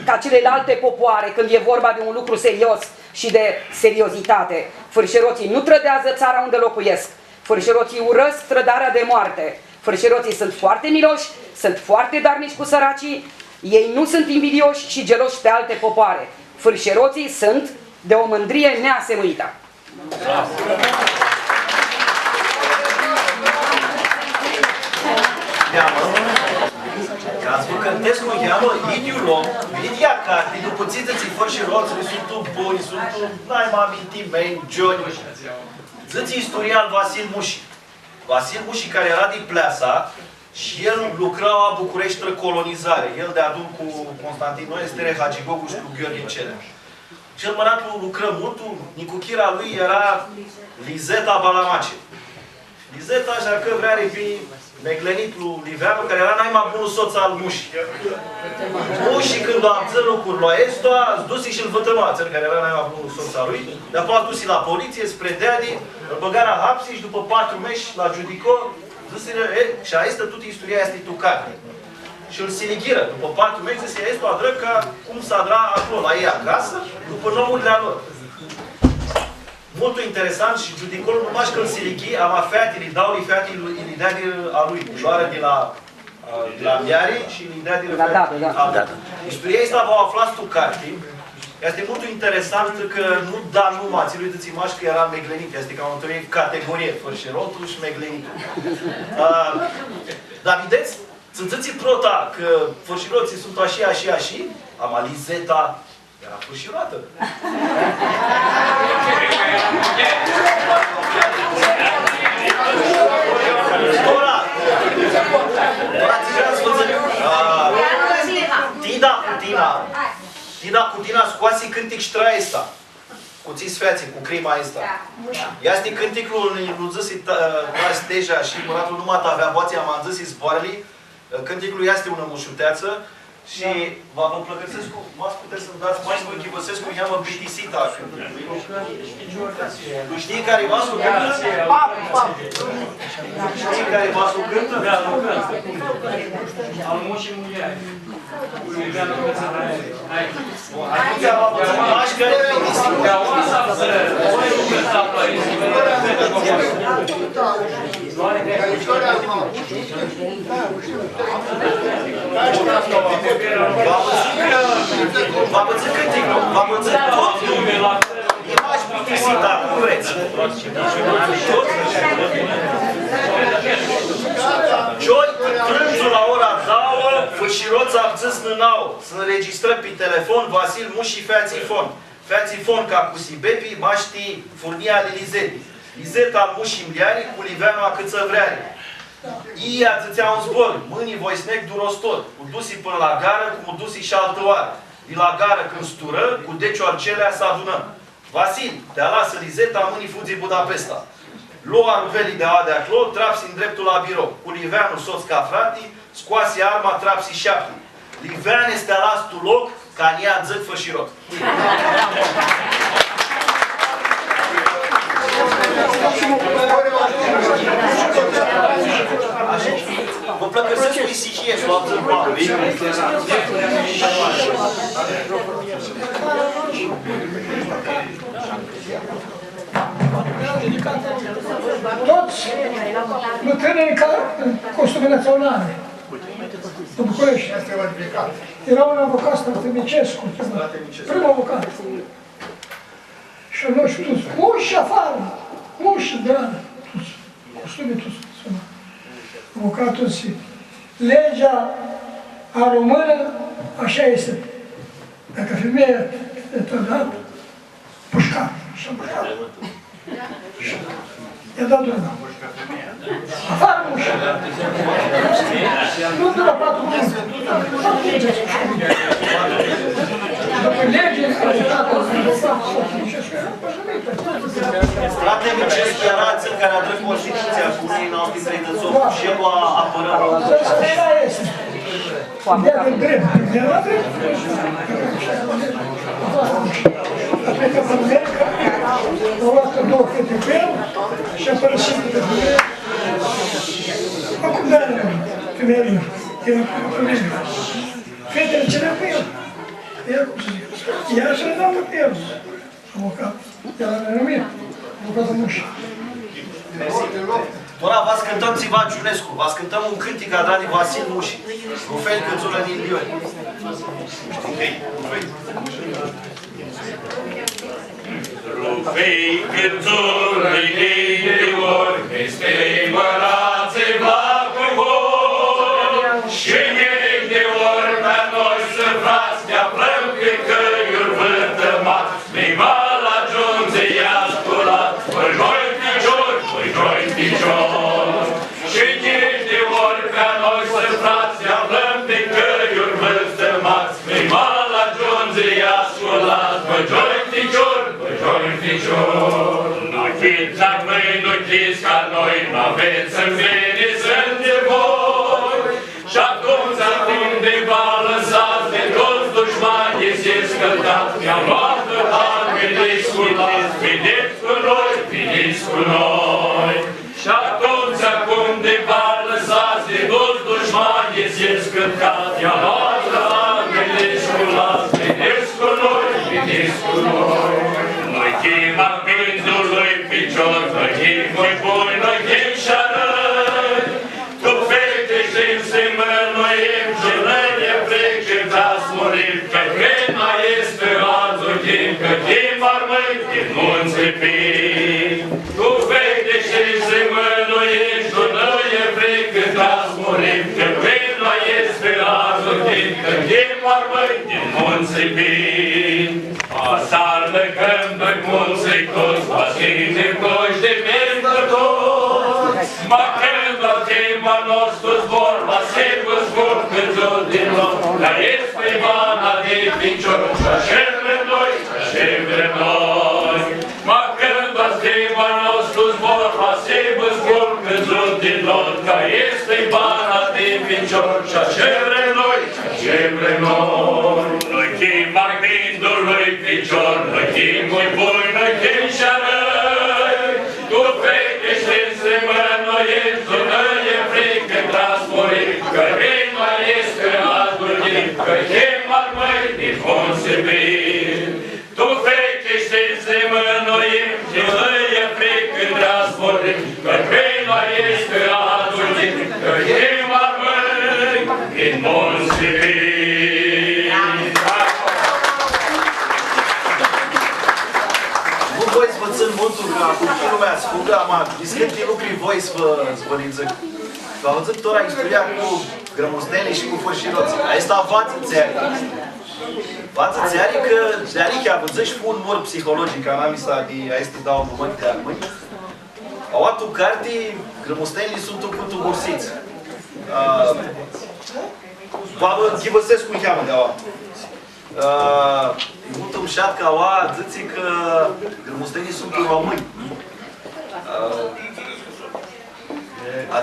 ca celelalte popoare când e vorba de un lucru serios și de seriozitate. Fârșeroții nu trădează țara unde locuiesc. Fârșeroții urăsc trădarea de moarte. Fârșeroții sunt foarte miloși, sunt foarte darnici cu săracii, ei nu sunt invidioși și geloși pe alte popoare. Fârșeroții sunt de o mândrie neasemuită. Ca să vă cântesc cu cheamă Idiulom, Idia Carte, după țițății Fârșiroțului, sunt buni, sunt n-ai mă aminti, mei, Johnny. Ziți istorial Vasil Muși. Vasil Muși, care era din Pleasa, și el lucra la București colonizare. El de adun cu Constantin Noestere, Hagigogu și cu Gheorghe Celea. Cel mărat lucră mult, nicuchira lui era Lizeta Balamace. Lizeta, așa că vrea repi neclenit lui Liveanu, care era mai bunul soț al Mușii. Mușii, când a amțit lucruri la Estu, a dus și-l vătămață, care era mai bunul soț al lui, de-apoi a dus la poliție, spre Deadi, îl băga la hapsi și după 4 meși la judico, și a este toată istoria este tu carte. Și îl silighiră. După 4 meși, zise, este o adră ca cum s-a adra acolo, la ei acasă, după nomurile lor. Mult interesant și judicolul numai că îl silighi, am afeat, îi dau li feati, îi dea a lui ușoară de la Miare și îi dea de la istoria asta v-au aflat tu carte. Este mult interesant că nu da numai, ți-l uitați imași că era meglenit, este ca o categorie, Fârșirotul și meglenitul. Dar vedeți, țânțăți prota că Fârșiroții sunt așa, Amalizeta era fârșiroată. Tina cu Tina scoase cântic și traia asta. Cu țiți feații, cu crima asta. Ia este cânticul lui zis Steja și măratul numai avea boații, am zis zboarele. Cânticul este una mușuteață. Și vă plăcăsescu, v-ați puteți să-mi dați mai spune Chibăsescu, i-am plictisit așa. Tu știi care Vasul cântă? Știi care Vasul cântă? Da, nu cântă. Al mușii muiai. Atunci am avut mași care plictisit. Da, o asta să... Voi nu cântați la aici. V-am văzut cântec, v-am văzut tot lumea. E m-aș plictisit, dar cum vreți. Joi, prânzul la ora 2, fâșiroți abțâți nânau. Să înregistrăm pe telefon Vasil Mușii feații fon. Feații fon ca cu Sibepi, maștii furnia li Lizeti. Lizeta al Mușii mliari, cu Liveanu a câță vreari. Ii ațățea un zbor, mâinii voi snec durostor, cu dusi până la gară, cum dusi și altă oară. Din la gară când stură, cu decioarcelea să adunăm. Vasil, te-a lasă Lizeta, mâinii fugii Budapesta. Lua ruvelii de adea clo, trapsi în dreptul la birou. Cu Liveanu soț ca fratii, scoase arma, trapsi șaptii. Livean este alas tu loc, ca în ea dzăc fă și rog. Vă plăcăsesc cu isicie și luați în bani. Toți bătrânii în costume naționale, în București. Era un avocat, Stratevicescu, primul avocat. Și noi și toți, uși afară, uși de la toți, costume toți. Avocatul zice, legea a română așa este. Dacă femeia e tădat, pușcat, și-a pușcat. I-a dat drumul. Afară ușa. Nu de la 4 luni. După lege, rezultatul Stratevicescu era cel care a drept Constituția cu unii noștri trei de zon și el a apărat. Așa este. Ideea de drept. Ideea de drept. A plecat în America, a luat 2 fete cu el și a părăsit de femeie. Acum de-aia femeile. Era cu femeile. Fetele ce le-a pe el. Ea, cum să zic, ea și le dau pe el. Avocat. El a renumit. Avocatul Mușii. Ora, v-ați cântăm țiva Giunescu, v-ați cântăm un cântec a Dani Vasil Mușii. Rufel Câțulă din Lioni. Știi că-i Rufel? Rufei Câțulă din Lioni, este mărațe vlacul vor, și ei de ori pe noi să frați, ne aflăm pe căiuri vântămat, mi-va la Giunze i-a sculat, păi noi picior, păi noi picior. Și ei de ori pe noi să frați, ne aflăm pe căiuri vântămat, mi-va la Giunze i-a sculat, păi noi picior, păi noi picior. Nu chiți la mâini, nu chiți ca noi, n-aveți să-mi veni sunt de voi. Și atunci undeva lăsați de toți dușmanii se scăldați, mi-am luat de har, veniți cu noi, veniți cu noi, veniți cu noi. Și atunci undeva lăsați de toți dușmanii se scăldați, mi-am luat de har, veniți cu noi, veniți cu noi, veniți cu noi. Noi chema pindului picior, noi chemui buni, noi chem și arăi. Tu fete și-mi se mănuim și lăie plec și vreau-ți murim, că când mai este altul timp, că timp armânt din munți pin. Tu fete și-mi se mănuim și lăie plec și vreau-ți murim, că când mai este altul timp, că timp armânt din munți pin. Asar lăcăm noi munții toți, pasine coși de mergători. Ma când la tema nostru zbor, la servă zbor câțul din lor, dar este Ivana de picior, și așa vrem noi, și așa vrem noi. Ma când la tema nostru zbor, la servă zbor câțul din lor, dar este Ivana de picior, și așa vrem noi, și așa vrem noi. Noi chim martindului picior, noi chim muy bun, noi chim șarăi. Tu fetește semănoiem, tu năie frică transporim, că vin mai este altul din, că chem al măi din consebim. Tu fetește semănoiem, tu năie frică transporim, că vin mai este altul din, că chem al măi din consebim. Voi zvățând multul ca copii lumea sfugă, am discut lucruri voi zvăniță. Vă văzut tora istoria cu grămostenii și cu fărșiroții. Asta vață țeari. Vață țeari că țeari chiar văzut și un mor psihologic, anamisa de a este dau un moment de armâni. Au atu carte, grămostenii sunt un cuvântul bursiți. Vă ghivăsesc cum cheamă de-aua. Mult îmi șat ca oa, zice că grămustenii sunt români.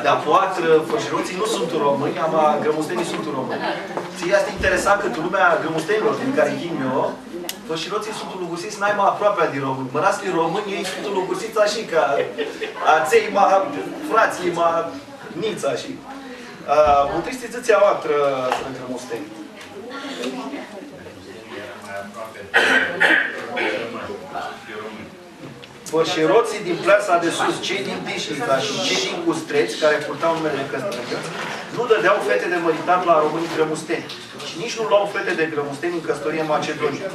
De-a poatră, fășiroții nu sunt români, ama grămustenii sunt români. Ție este interesant că lumea grămustenilor din care ghim eu, fășiroții sunt lugursiți n-ai mai aproape de români. Mănații români, ei sunt lugursiți așa ca aței, frații, nița așa. Mutriștii zice oatră grămusteni. Fărșiroții din plasa de sus, cei din Dișnița și cei din Custreți, care purtau numele de căsătoriți, nu dădeau fete de măritat la românii grămusteni și nici nu luau fete de grămusteni în căsătorie în Macedonia.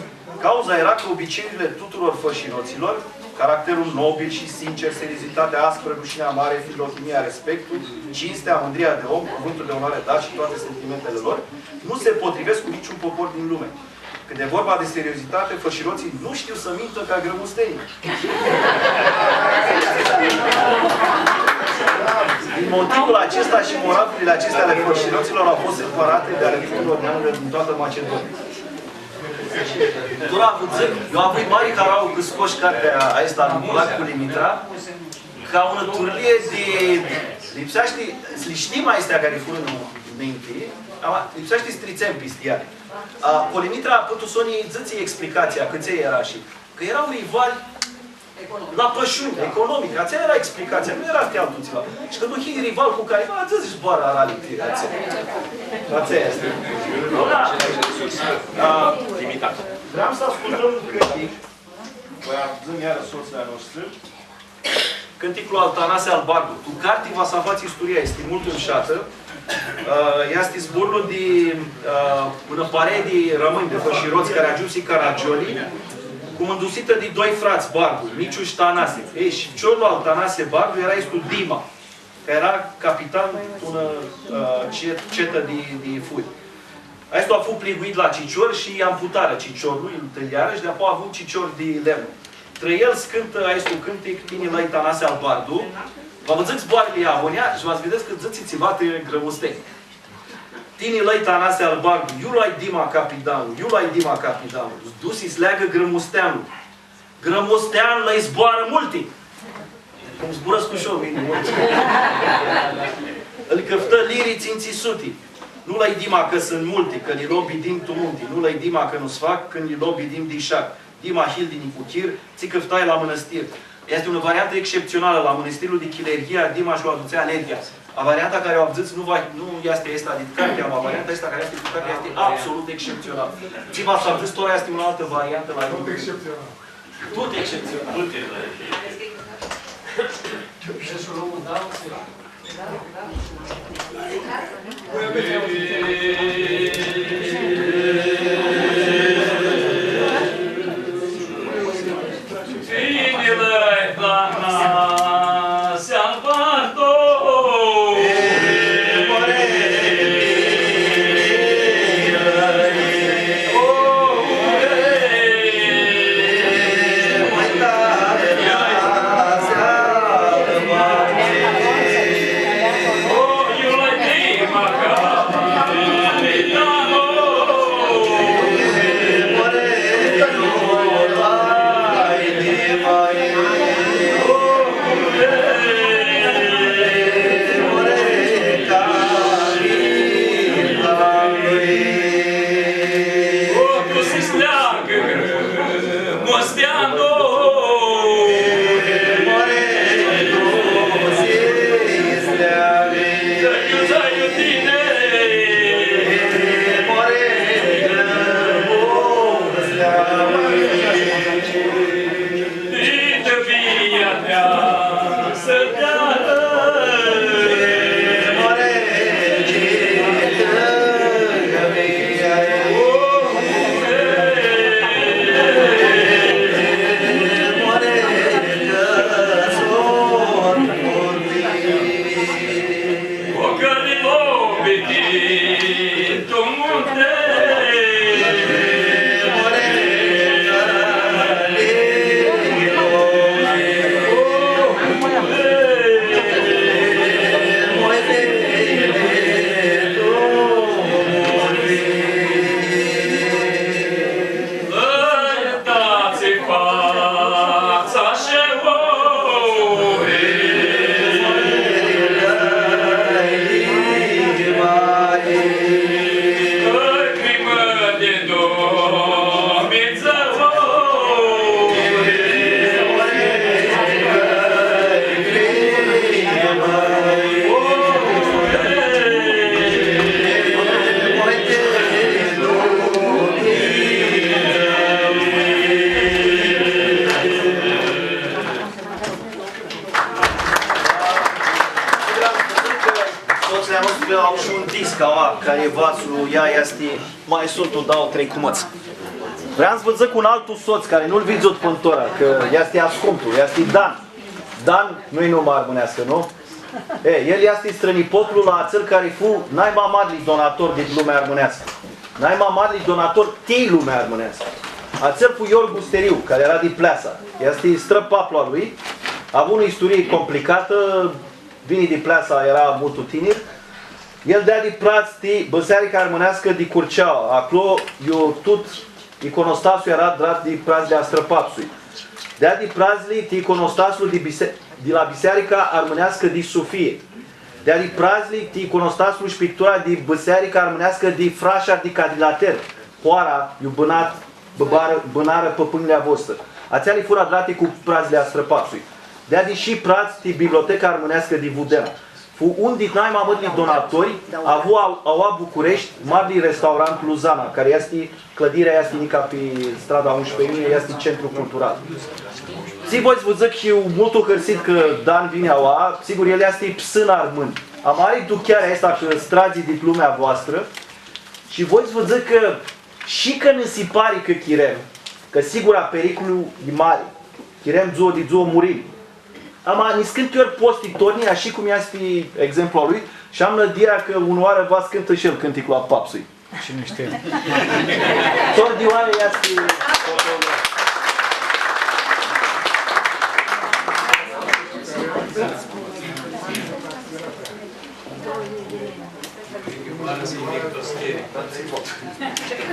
Cauza era că obiceiurile tuturor fărșiroților, caracterul nobil și sincer, seriozitatea aspră, rușinea mare, filohimia, respectul, cinstea, mândria de om, cuvântul de onoare dat și toate sentimentele lor, nu se potrivesc cu niciun popor din lume. Când e vorba de seriozitate, fășiroții nu știu să mintă ca grămustenii. Din motivul acesta și moralurile acestea ale fășiroților au fost separate de ale tuturor neamurilor din toată Macedonia. Eu am avut mari care au scoși cartea asta lui Vlad cu Limitra, ca o năturlie de... lipsește, știm astea care fură înainte, lipsește strițeni pistiare. Polimitra a putut sonii zății explicația, câți era și că erau rivali la pășuni, economic. Ația era explicația, nu era de altul ceva. Și că nu e rival cu care, ați zis zboară aralic. Ația este. Limitat. Vreau să ascultăm un cântec. Voi avem iară soția noastră. Cânticul al Tanase Albardu. Tu carti va salvați istoria, este mult înșată. Este zborul de una pare de rămâni de fășiroți care ajunsi Caragioli, cum îndusită de doi frați Bardu, Miciu și Tanase. Ei, și celălalt Tanase Bardu era estul Dima, care era capitan una cetă de furi. Asta a fost pliguit la cicior și amputară ciciorului, în tăliară, și de-apoi a avut cicior de lemn. Trăiel scântă aestul cântec Tini Lăi Tanase Albardu. Vă văzut zboarele Avonia și v-ați vedeți că zății țivate grămusteni. Tini Lăi Tanase Albardu, Iulai Dima Capitanul, Iulai Dima Capitanul, dusi-ți leagă grămusteanul. Grămustean lăi zboară multe. Cum zbură scușor, vine mulți. Îl căftă lirii ținții suti. Nu lăi Dima că sunt multe, că li lobi din tu munti. Nu lăi Dima că nu-ți fac, când li lobi din dișac. Dima hil din Icuchir, ți căftai la mănăstir. Este o variantă excepțională la mănăstirul de Chilerghia, Dima și o aducea alergia. A varianta care o abzâți nu este asta din cartea, ma varianta asta care este cu cartea este absolut excepțională. Țiva s-a abzâți, tora este o altă variantă la tot excepțional. Tot excepțional. Oh, you like me, my God. care e vasul, ea este, mai sunt o, dau 3 cumăți. Vreau să vă zic un altul soț care nu-l viți pe pântora, că este ascumptul, este Dan. Dan nu-i numai armânească, nu? El este strănipotul la țări care fu naima madli donator din lumea armânească. Naima madli donator tii lumea armânească. A țări fu Iorgu Steriu, care era din Pleasa. Este străpaplu al lui. A avut o istorie complicată, vine din Pleasa, era mult tineri. El dea de prați de Biserica armânească de Curceaua. Acolo, eu tot iconostasul era dat de prați de Astrăpapsului. Dea de prazli de iconostasul de la Biserica armânească de Sofie. Dea de prazli de iconostasul și pictura de Biserica armânească de Frașar de Cadilater. Hoara, eu bânară pe pâinile voastră. Ația li fură adrate cu prazile Astrăpapsului. Dea de și prați de Biblioteca armânească de Vudena. Fu un din naima mădli donatori, au București, mari restaurant Luzana, care este clădirea este nica pe strada 11 iunie, este centru cultural. Si voi vă zic și eu mult hărsit că Dan vine aua, sigur el este psân armân. Am are duchearea asta că strații din lumea voastră și voi vă zic că și că ne se pare că chirem, că sigur a pericolul e mare, chirem zuo de zuo murim. Ama ni scântă ori postitornia și cum este exemplul lui și am nădirea că unoară va scântă și el cânticul a papsului. Cine știe? Tot de oare este...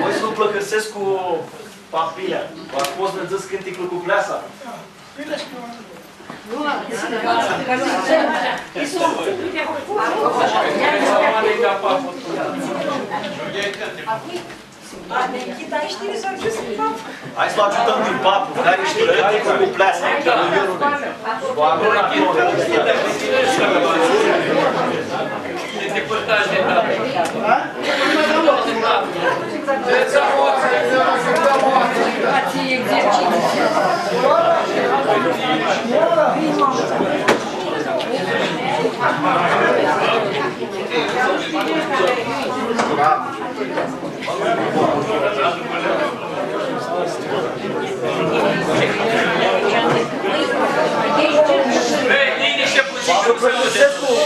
Voi să vă plăcăsesc cu papilea. V-ați fost năzăți cânticul cu pleasa? Hai să-l ajutăm din papul, care știe cânticul cu pleasa.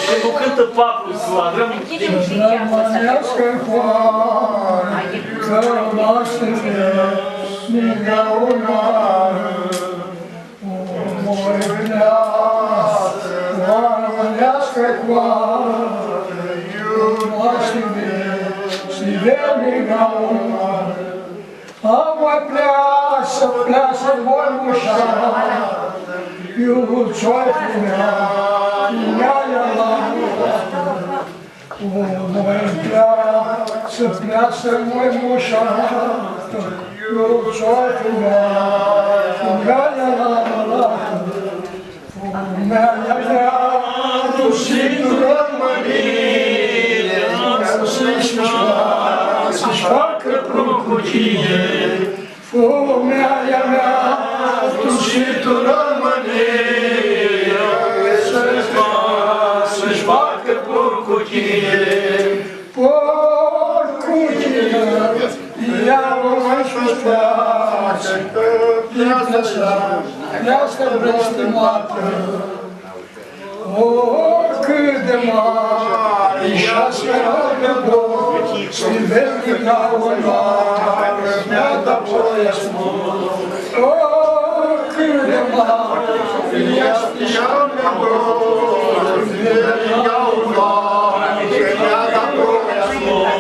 Când o cântă papul, să adrăm Rămânească coară, că naște-ne nigăunară, omori pleasă, rămânească coară, iubaște-ne, snivel nigăunară, amă pleasă, pleasă vorbușară, iubuțoi fumea, Iaia la omoi pleasă, pleasă moi mușară, iubuțoi fumea, Iaia la fumea mea, tu singur rămânire, să-și facă pruncutine, fumea mea, tu singur rămânire, să-și facă porcuchie, porcuchie, ea nu-și pleacă, pleacă blestemată. Cât de mare și-a pe bor, snivelnica onoară, mi-a dat voie smor. Cât de mare și-a pe bor, snivelnica onoară, mi-a dat voie smor.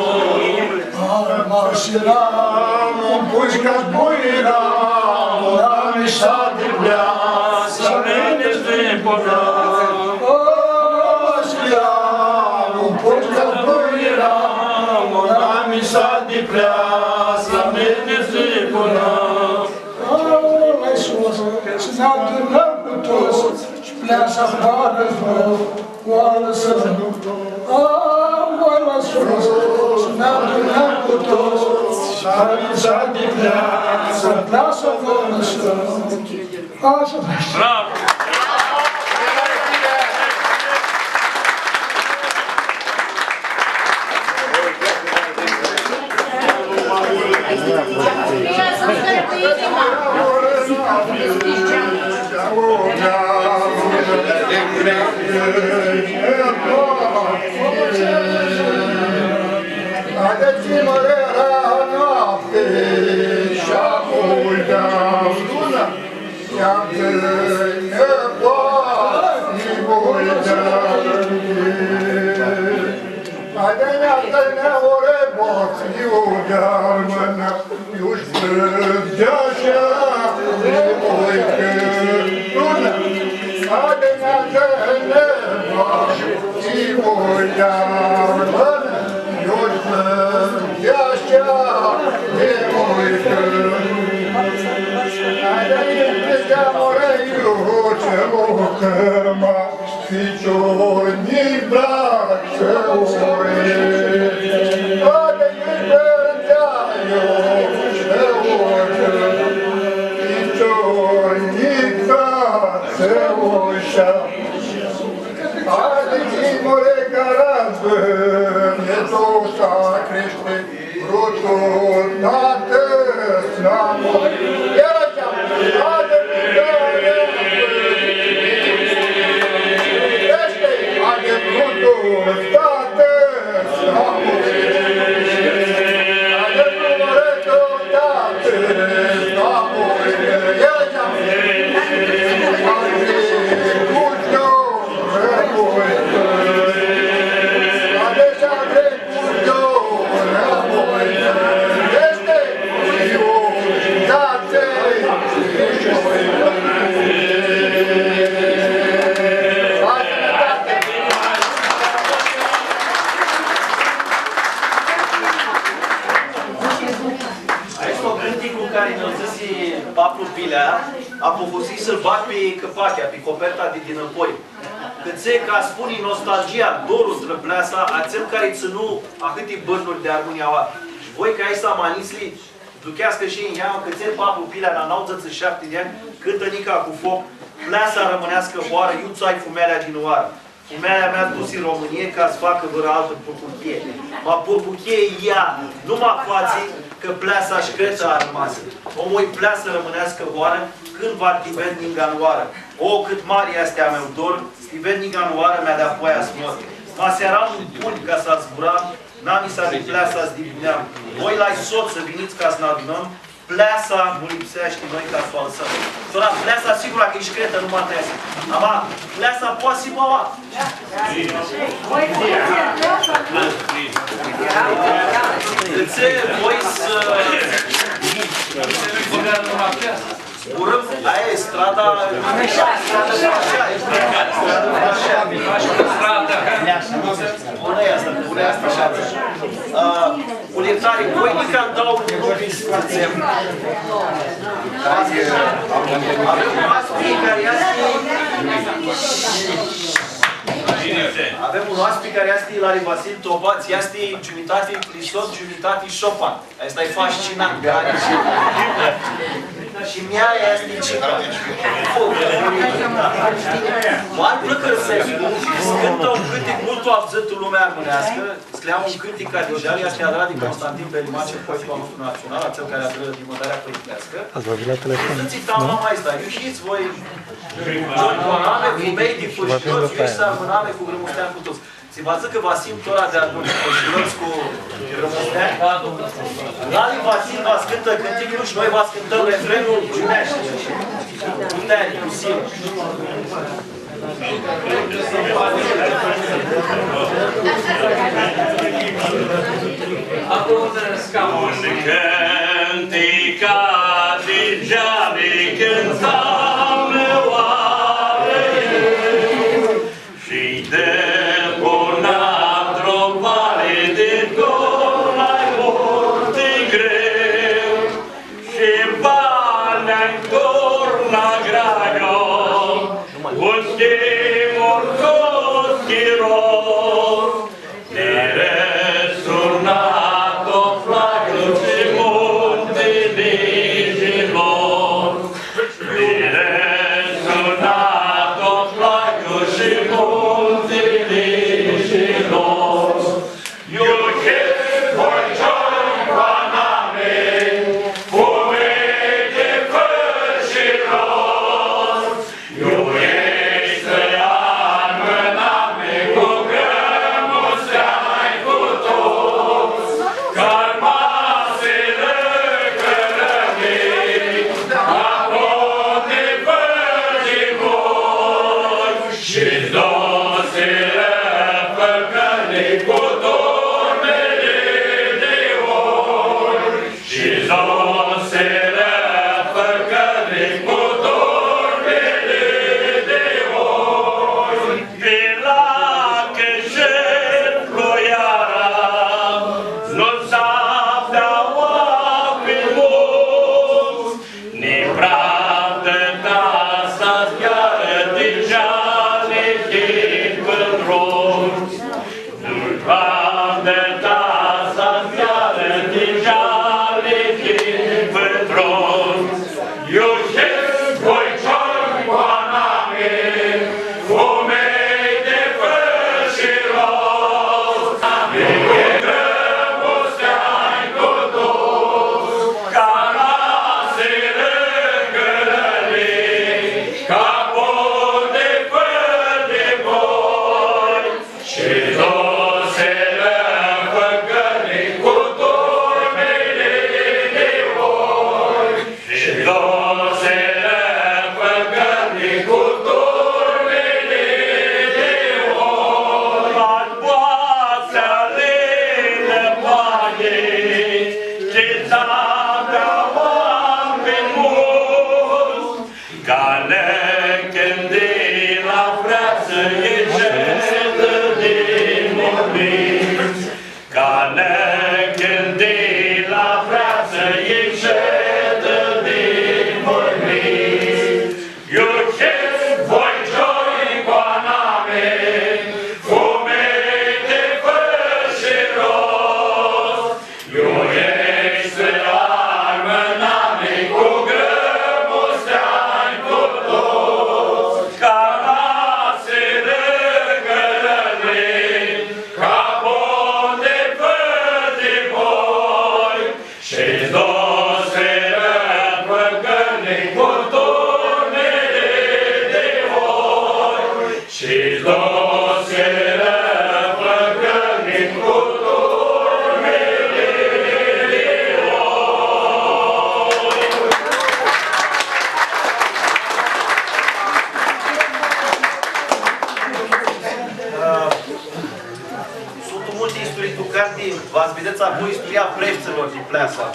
Armasiram, pușca-s buiram, la misa de pleasă, vedeți de pornă. De pleasă, mergeți de până. Mai sus, să ne adunăm cu toți și pleasa afară goală să nu. Mai sus, să ne adunăm cu toți și pleasa de pleasă, pleasa goală să nu. Așa. Bravo! Haideți-mă la noapte și-apoi de-am lună, i-am nepoate, voi Haide-ne ore boți, eu de-al mână, eu știu așa, voi lună. Haide-ne boți, voi de-al mână, eu știu așa, voi Haide-ne ore eu ce-o cărma, Ficiorni brațe ore, Haide-ne bărdeaio ce ore, Ficiorni brațe oșa, Haide-ți-mă garază, e tot a crește, Rotul tatăs n-amor, iar așa, Haide-ne a pofosit să-l bat pe căpachea, pe coperta de dinăpoi. Când se ca spune nostalgia, dorul trăpleasa, ațel care ținu a câte bărnuri de armonia oa. Și voi ca ai să manisli, duchească și în ea, că țel papul pilea la 97 de ani, cântă nica cu foc, pleasa rămânească boară, iuțu ai fumelea din oară. Fumelea mea dus în Românie ca să facă vără altă porpuchie. Ma porpuchie ea, numai fații, că pleasa și creță a rămas. Omul pleasă rămânească oară, când va tiven ninganuară. O, cât mare este a meu dor, stiven ninganuară mea de apoi a smor. Ma searam un bun ca să zbura, n-am mi s-a de pleasa zdivineam. Voi la-i soț să veniți ca să ne adunăm, pleasa nu lipsește noi ca să o alăsăm. Sora, pleasa sigur că ești cretă, nu mă atrează. Ama, pleasa poate și măua. Îți voi să... Urăm, aia e strada... Bună e asta, bună e asta așa. Ulietare, voi nici am dau un loc în situație. Avem un aspect care avem un oaspe care este Ilari Vasil Tobaț, este Junitate Cristos, Junitate Chopin. Asta e fascinant. Și mea este cica. Mari plăcări să cântă un cântec multul abzătul lumea armonească, sclea un cântec ca deja, este adrat din Constantin Belimace, poetul nostru național, acel care adră din mădarea părintească. Ați vorbit la telefon? Să-ți tauna mai sta, iușiți voi John Coname, Vumei, Difușitori, Vieși Sarmâname cu Grămustean cu toți. Se va zic că vă simt ora de atunci, coșilorți cu Grămustean. Lali Vasil v-a scântă cânticul și noi v-a scântăm refrenul Giunește. Unde-ai, inclusiv. Unde cântica degeaba cântam oare și de bună trovare de dor mai mult de greu și bani-n torna graio un schimor coschiror de resurnato flacul și mor vedeți apoi istoria preștilor din Pleasa.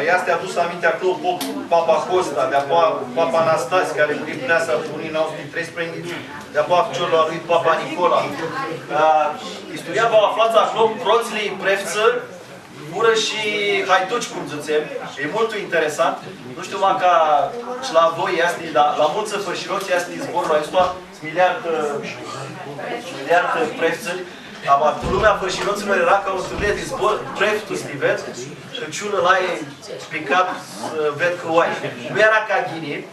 Ea este adusă amintea că Papa Costa, de-apoi Papa Anastasi, care muri în Pleasa în 1913, de-apoi celor lui Papa Nicola. Istoria vă aflați acolo, proțile prefță, fură și haiduci, cum zicem. E mult interesant. Nu știu mai ca și la voi este, dar la mulți fășiroți este zborul la istoa, miliard prefțări. Lumea fășiroților era ca o întâlnire de zbor preftul stivet, că ciulă la ei picat ved că oai. Nu era ca ghinii,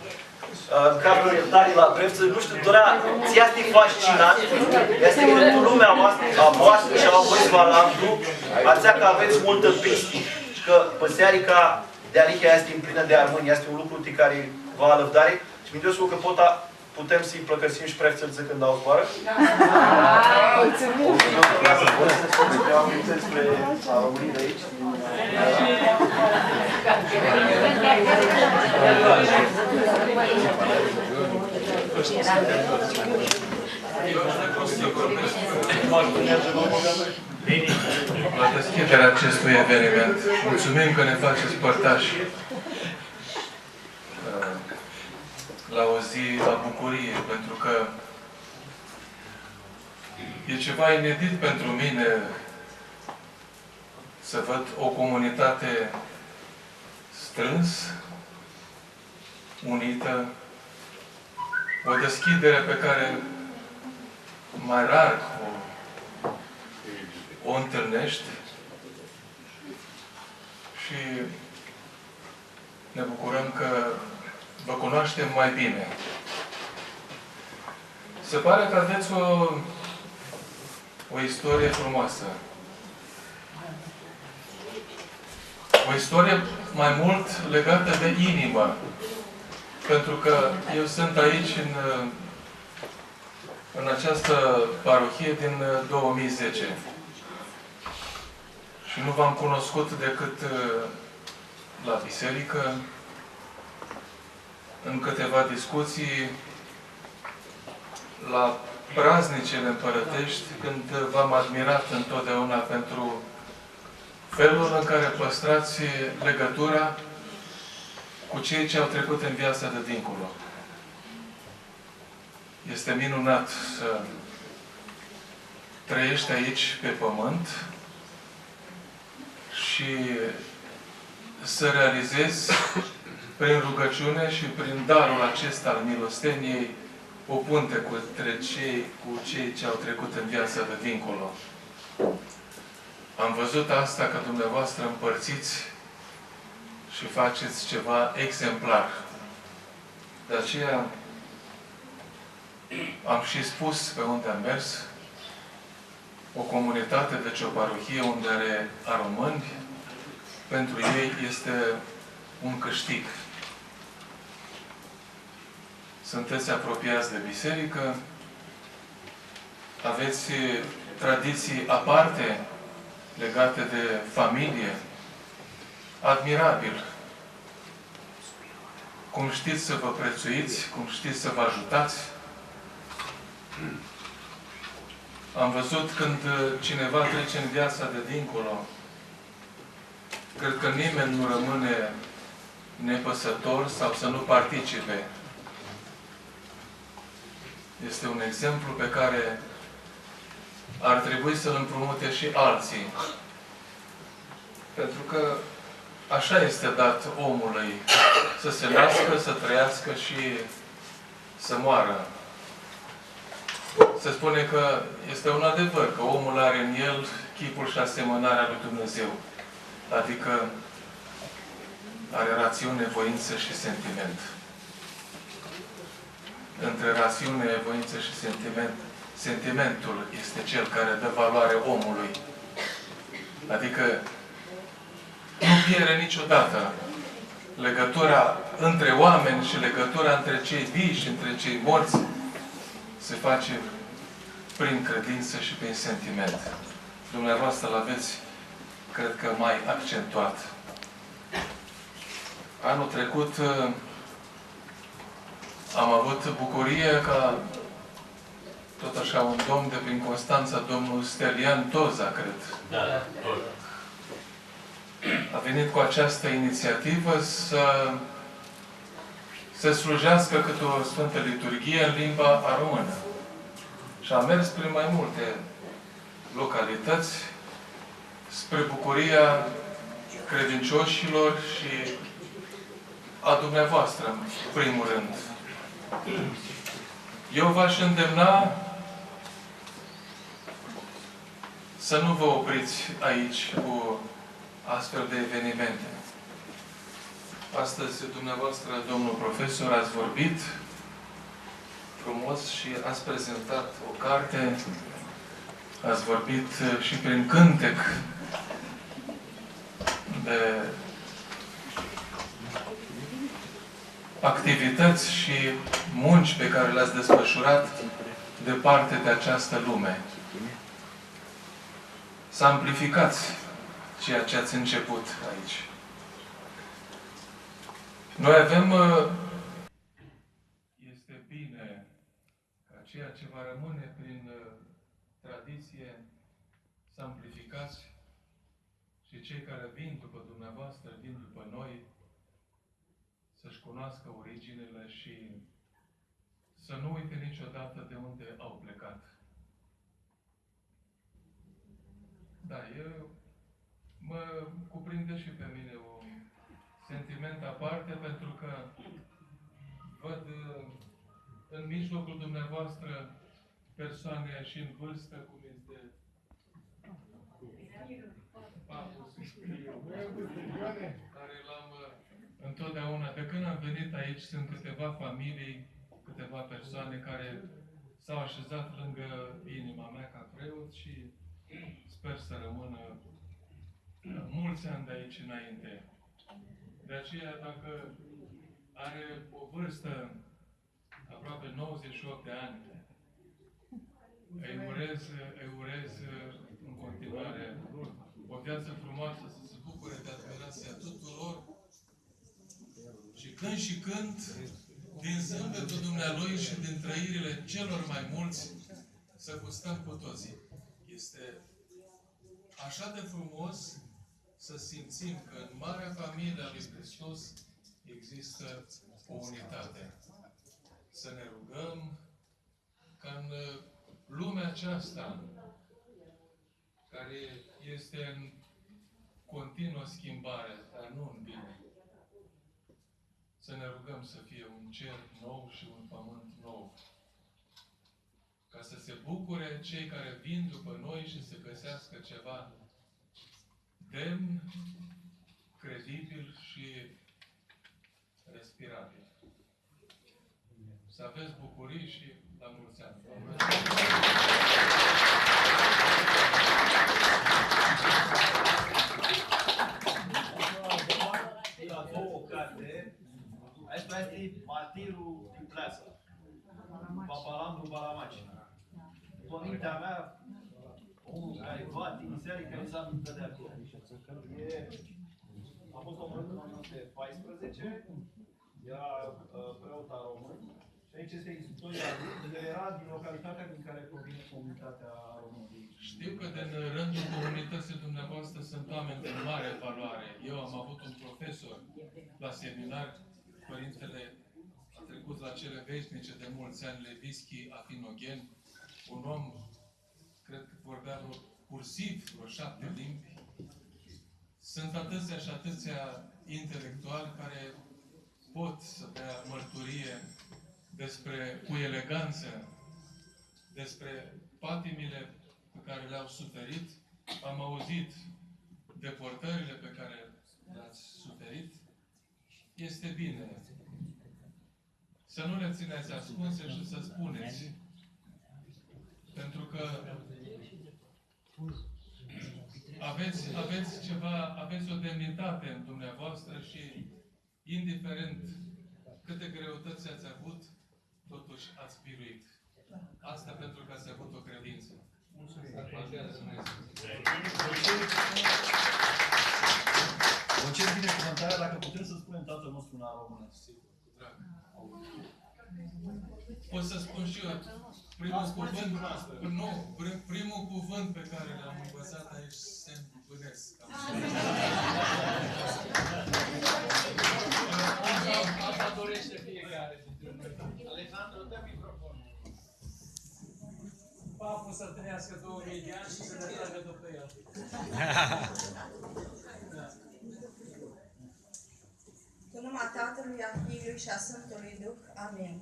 în capul tare la prefță, nu știu, dorea, ți este fascinant, este pentru lumea voastră și a voi Valandu, ația că aveți multă piste și că păsearica de alichea este în plină de armonie, este un lucru de care vă alăvdare și mi-e că putem să-i plăcăsim și prefțări când dau zboară. Mulțumim! Am înțeles spre a românii de aici. La deschiderea acestui eveniment, mulțumim că ne faceți părtași la o zi a bucuriei, pentru că e ceva inedit pentru mine să văd o comunitate strâns, unită, o deschidere pe care mai rar o întâlnești și ne bucurăm că vă cunoaștem mai bine. Se pare că aveți o istorie frumoasă. O istorie mai mult legată de inimă. Pentru că eu sunt aici în această parohie din 2010. Și nu v-am cunoscut decât la biserică, în câteva discuții, la praznicele împărătești, când v-am admirat întotdeauna pentru felul în care păstrați legătura cu cei ce au trecut în viața de dincolo. Este minunat să trăiești aici pe pământ și să realizezi prin rugăciune și prin darul acesta al milosteniei o punte cu cei ce au trecut în viața de dincolo. Am văzut asta că dumneavoastră împărțiți și faceți ceva exemplar. De aceea am și spus pe unde am mers, o comunitate, deci o parohie unde are români, pentru ei este un câștig. Sunteți apropiați de biserică, aveți tradiții aparte legate de familie, admirabil. Cum știți să vă prețuiți, cum știți să vă ajutați. Am văzut când cineva trece în viața de dincolo, cred că nimeni nu rămâne nepăsător sau să nu participe. Este un exemplu pe care ar trebui să-l împrumute și alții. Pentru că așa este dat omului, să se nască, să trăiască și să moară. Se spune că este un adevăr, că omul are în el chipul și asemănarea lui Dumnezeu. Adică are rațiune, voință și sentiment. Între rațiune, voință și sentiment, sentimentul este cel care dă valoare omului. Adică nu pierde niciodată legătura între oameni și legătura între cei vii și între cei morți se face prin credință și prin sentiment. Dumneavoastră l-aveți, cred că, mai accentuat. Anul trecut am avut bucurie ca tot așa un domn de prin Constanța, domnul Stelian Toza, cred. Da, a venit cu această inițiativă să slujească câte o Sfântă Liturghie în limba română. Și a mers prin mai multe localități spre bucuria credincioșilor și a dumneavoastră, în primul rând. Eu v-aș îndemna să nu vă opriți aici cu astfel de evenimente. Astăzi, dumneavoastră, domnul profesor, ați vorbit frumos și ați prezentat o carte, ați vorbit și prin cântec de activități și munci pe care le-ați desfășurat departe de această lume. Să amplificați ceea ce ați început aici. Noi avem... Este bine ca ceea ce va rămâne prin tradiție să amplificați și cei care vin după dumneavoastră, vin după noi, să-și cunoască originele și să nu uite niciodată de unde au plecat. Da, mă cuprinde și pe mine un sentiment aparte, pentru că văd în mijlocul dumneavoastră persoane și în vârstă, cum este Papu Scriu, care l-am întotdeauna, de când am venit aici, sunt câteva familii, câteva persoane care s-au așezat lângă inima mea ca preot și sper să rămână mulți ani de aici înainte. De aceea, dacă are o vârstă aproape 98 de ani, îi urez în continuare o viață frumoasă, să se bucure de admirația tuturor și când, din zâmbetul dumnealui și din trăirile celor mai mulți, să gustăm cu toții. Este așa de frumos să simțim că în marea familie a lui Hristos există o unitate. Să ne rugăm ca în lumea aceasta, care este în continuă schimbare, dar nu în bine, să ne rugăm să fie un cer nou și un pământ nou. Ca să se bucure cei care vin după noi și să găsească ceva demn, credibil și respirabil. Să aveți bucurii și la mulți ani. La două carte, asta este martirul din Pleasa, Papalandru Balamaci. După mintea mea, omul care va inițialii care s-a amintă de acolo. A fost omorât în 1914, era preot român. Și aici este istoria lui, era din localitatea din care provine comunitatea română. Știu că din rândul comunității dumneavoastră sunt oameni de mare valoare. Eu am avut un profesor la seminar, părintele a trecut la cele veșnice de mulți ani, Levischi Afinogen, un om, cred că vorbea cursiv, vreo 7 limbi. Sunt atâția și atâția intelectuali care pot să dea mărturie cu eleganță despre patimile pe care le-au suferit. Am auzit deportările pe care le-ați suferit. Este bine să nu le țineți ascunse și să spuneți. Pentru că aveți ceva, aveți o demnitate în dumneavoastră și indiferent câte greutăți ați avut, totuși ați biruit. Asta pentru că ați avut o credință. Mulțumim. O cer binecuvântarea dacă putem să spunem Tatăl nostru în română. Drag. Pot să spun și eu, primul cuvânt pe care l-am învățat aici, semn bănesc. Asta dorește fiecare dintre noi. Alexandru, dă microfonul. Papul să trăiască 2000 de ani și să ne tragă după el. Cu numai Tatălui, a Fiului și a Sfântului Duh. Amin.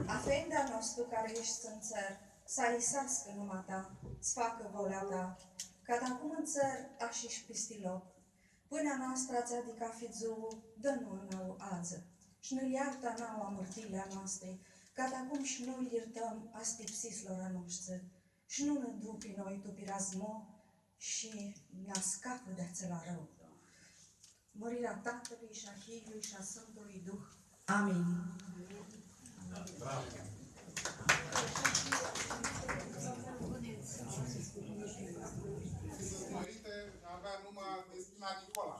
Afenda nostru care ești în cer, să aisească numai Ta, să facă voia Ta, ca acum în cer așiși pistiloc. Până noastră ați adică fițul, dă-nu nou ață, și nu iartă nouă amărtirea noastră, ca acum și noi iertăm astipsislor a noștri, și nu ne dupi noi tu pirazmo, și ne scapă de la rău. Mărirea Tatălui și a Fiului și a Sfântului Duh. Amin. Bravo. Părinte avea numai Destina Nicola.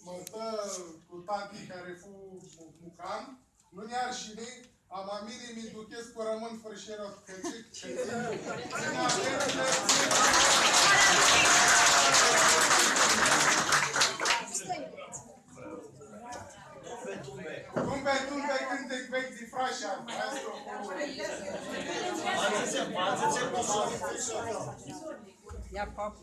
Mă stă cu tati care fu mucan, nu ne-ar și ne, am amirii mi duchesc cu rămân fărșerot, că ce Tumbe, cântec vechi din Frașa. Ia papu.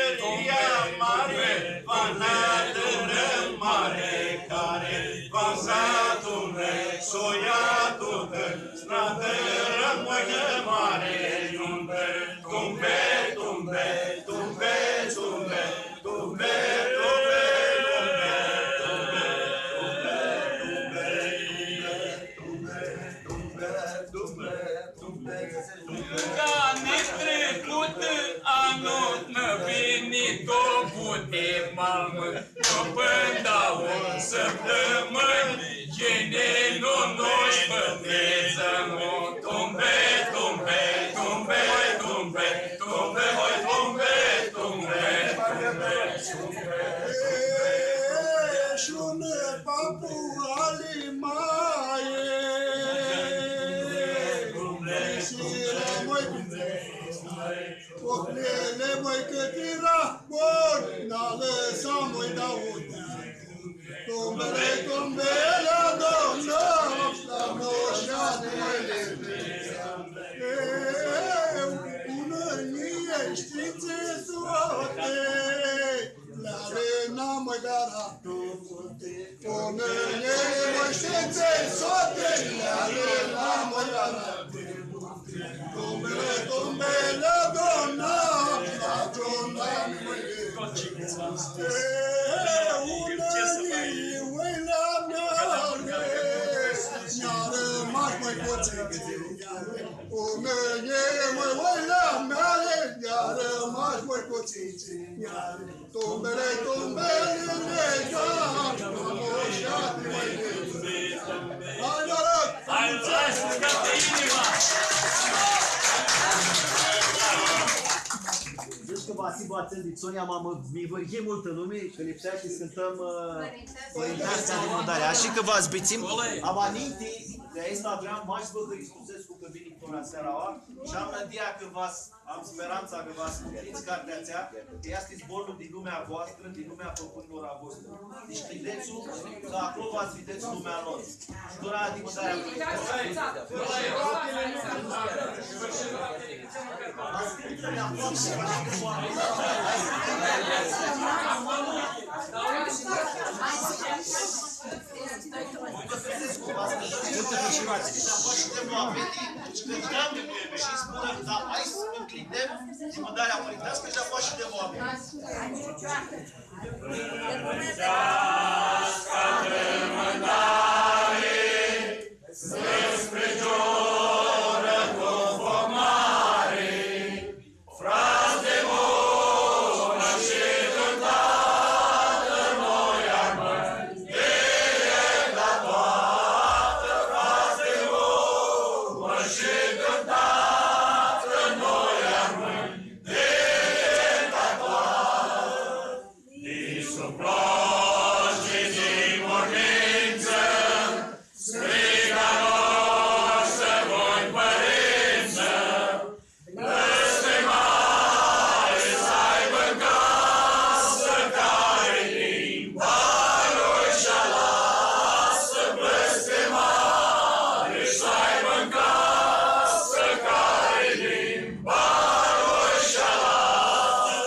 Maria, Maria, Vanada, de mamă, copânda o săptămâni, cine nu nu-și pătreță, mă, tumbe, tumbe, tumbe, tumbe, tumbe, voi tumbe, tumbe, tumbe, tumbe. Șune papu alimaie, Oclele măi cât era bun, n-a lăsat măi da unde. Tumbele, tumbele, adornăm, la moșa de măile. Bună nie științe soate, la rena măi garatu. Bună nie științe soate, la rena măi garatu. Tumbele, tumbele, adornăm, la dona măile. Unanii uile mele, mi-a rămas mai puțin. Unanii uile mele, mi-a rămas mai puțin. Tumbele, tumbele, legam, moșate mai legam. Hai, noroc! Hai, scoate inima! Deci că v-ați îndit, Sonia, mi-e multă lume, că lipsea și cântăm Părintească de Mândarea. Și că v-ați bițim, am aminte de Instagram, m-aș bă Hristusescu că vine până seara și am nădia că am speranța că v-ați scutiți cartea țea, că este zborul din lumea voastră, din lumea făcânilor a voastră. Deci credeți-o, că acolo v-ați vedeți lumea lor. Și doar de Mândarea. Și spună, da, hai să înclinem și Mândarea Părintească și apoi și de oameni. Părintească de Mândare, spre joră conformare, frați de bună și cântată, noi armântire la toată, frați de bună și cântată, noi armântire la toată, din sub ploace din mormință, striga noastră voi părință, peste mare să aibă în casă, care limba lui și-a lasă, peste mare să aibă în casă, care limba lui și-a lasă,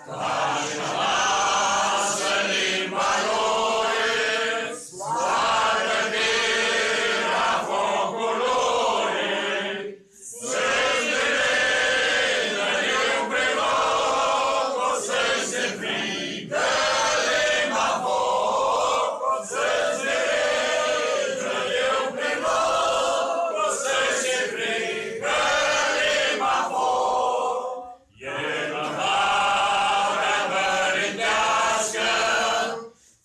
care și-a lasă limba lui, soartă firea focului, să-ți devedă eu pe loc, o să-ți se prindă limba foc, o să-ți devedă eu pe loc, o să-ți se prindă limba foc. E Mândarea Părintească,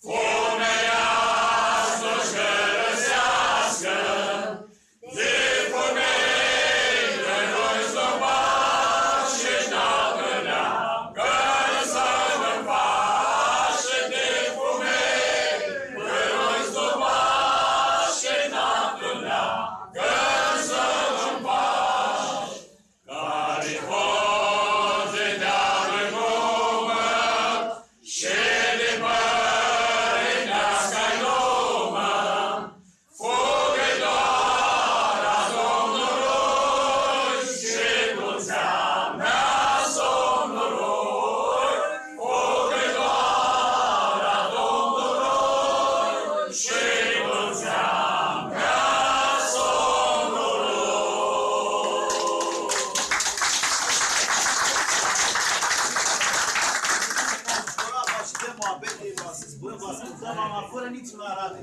fumeia-ți-o-și gărăsească, de fumei de noi zăbași-și n-apărea, că să mă faci de fumei de noi zăbași-și n-apărea, că să mă faci, care poze de-a lumă și de părintească-i lumă, fugătoarea Domnului și mulțeamea somnului, fugătoarea Domnului și mulțeamea somnului. Ora și de moabete, vă ascultăm, am fără niciun arate.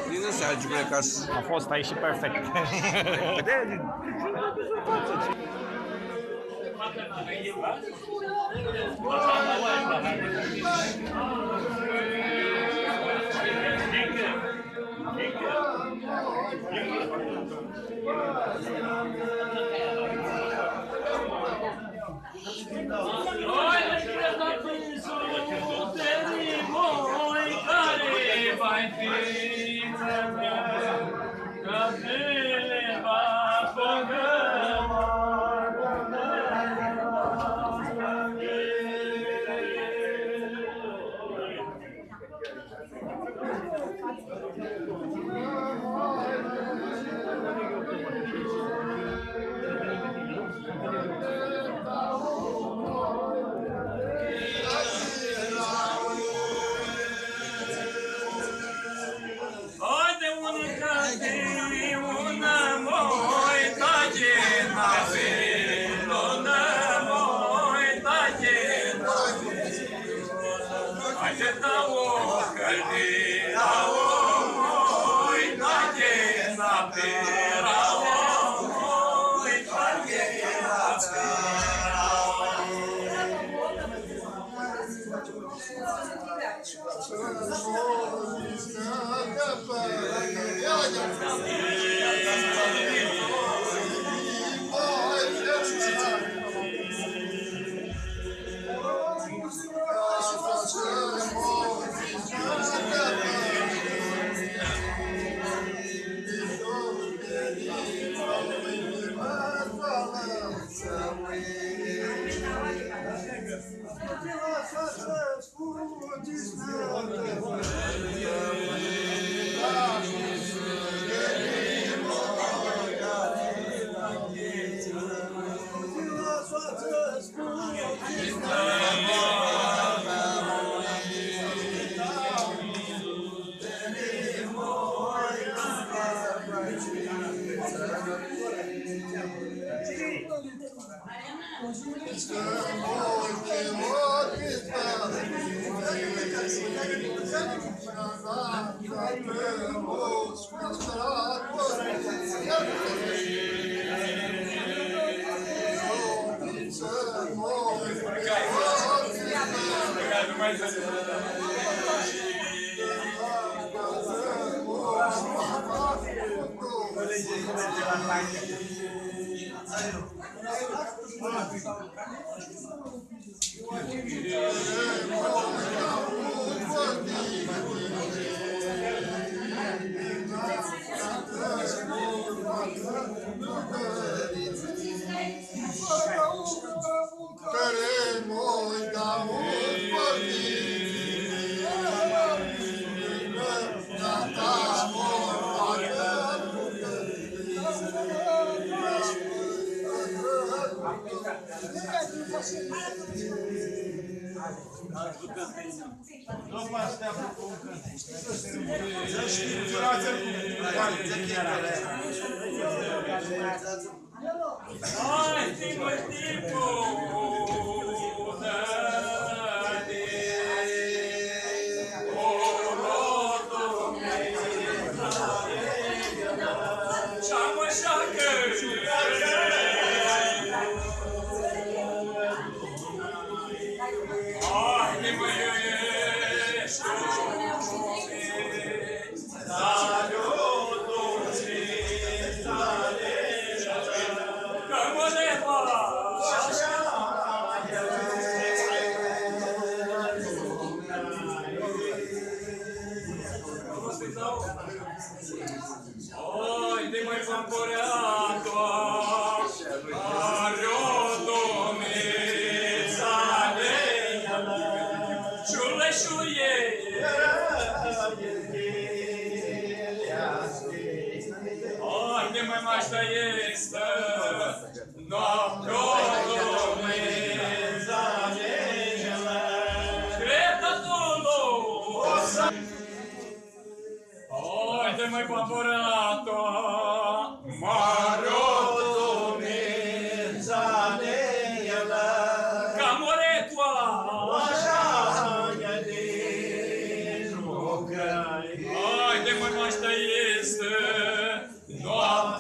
Bine, Sergiu, ca A fost aici și perfect. Noapte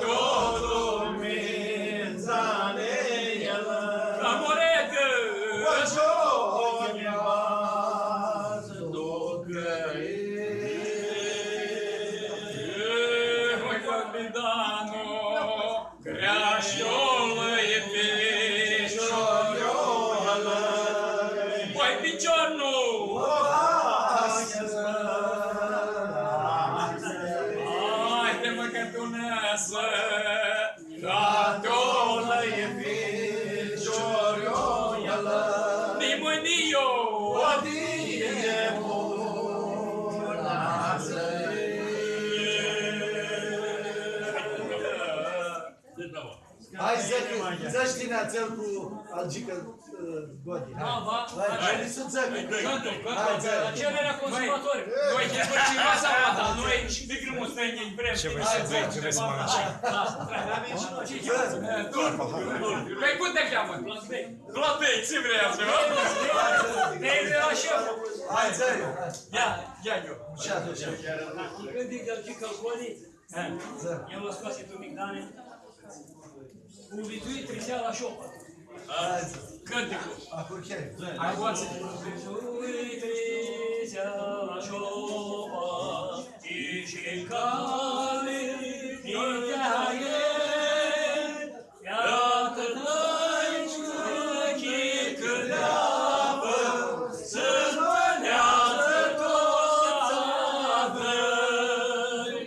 o lumină, Hai să știi țel cu algică Godi. Hai să țăcă. La cererea consumatorilor. Noi despărțim masa, dar noi de grumul străini în vreme. Ce vrei să mănânci? Păi cum te cheamă? Platei, ce vrei așa? Te-ai de la șeful. Hai, țări. Ia eu. Ce atunci? Când dic de algică Godi, i-am luat scoase tu migdane. Cu vituit trisea la șopă. Cânticul. Acum chiar. Hai, goață. Vituit trisea la șopă, și cale, mintea ei, iată noi ștăchii când apă, să-ți mânează toți adări.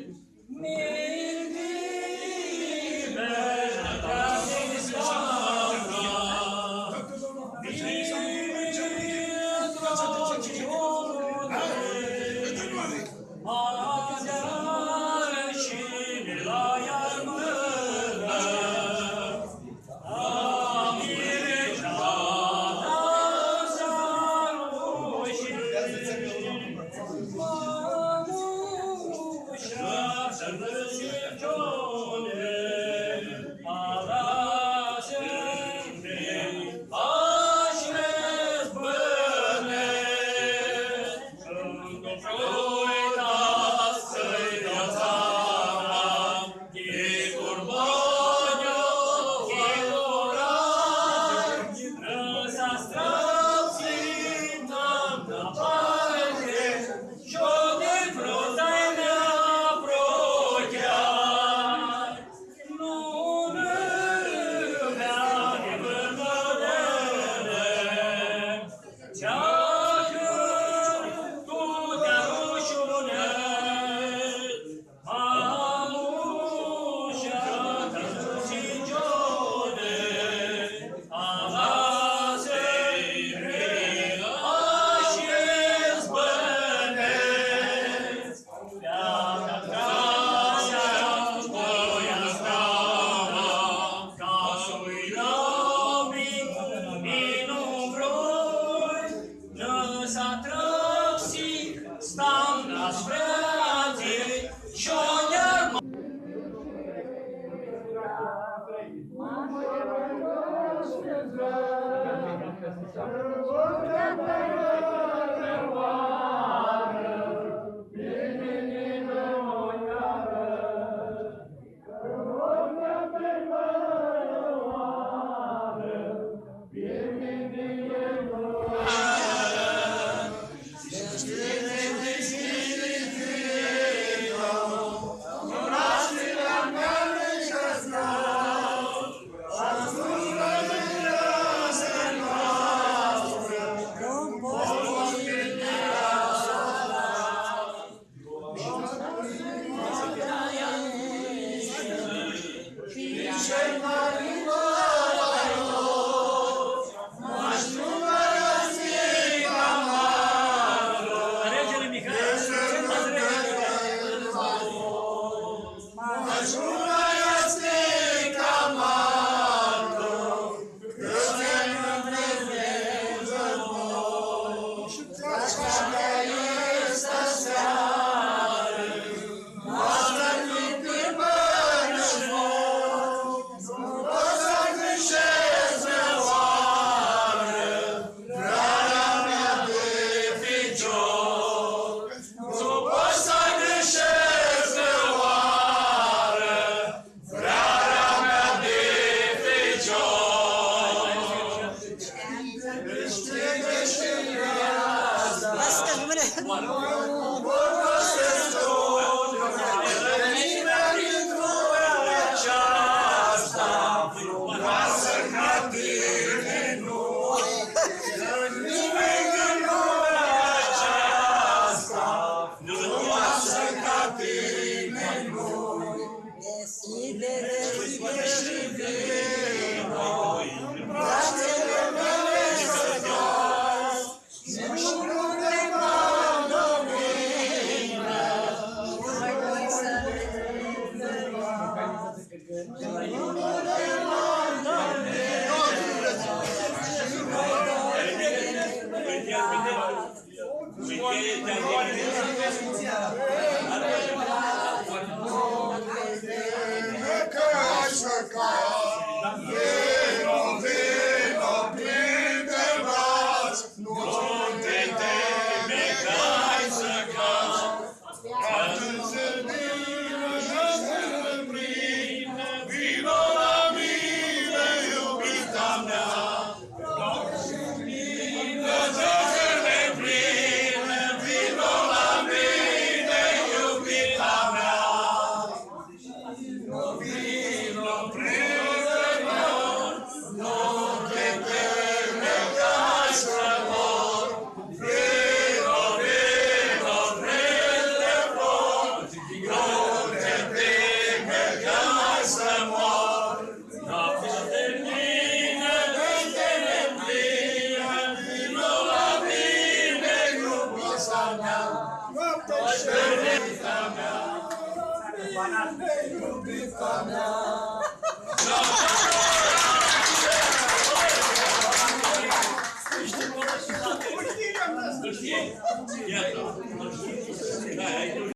moară.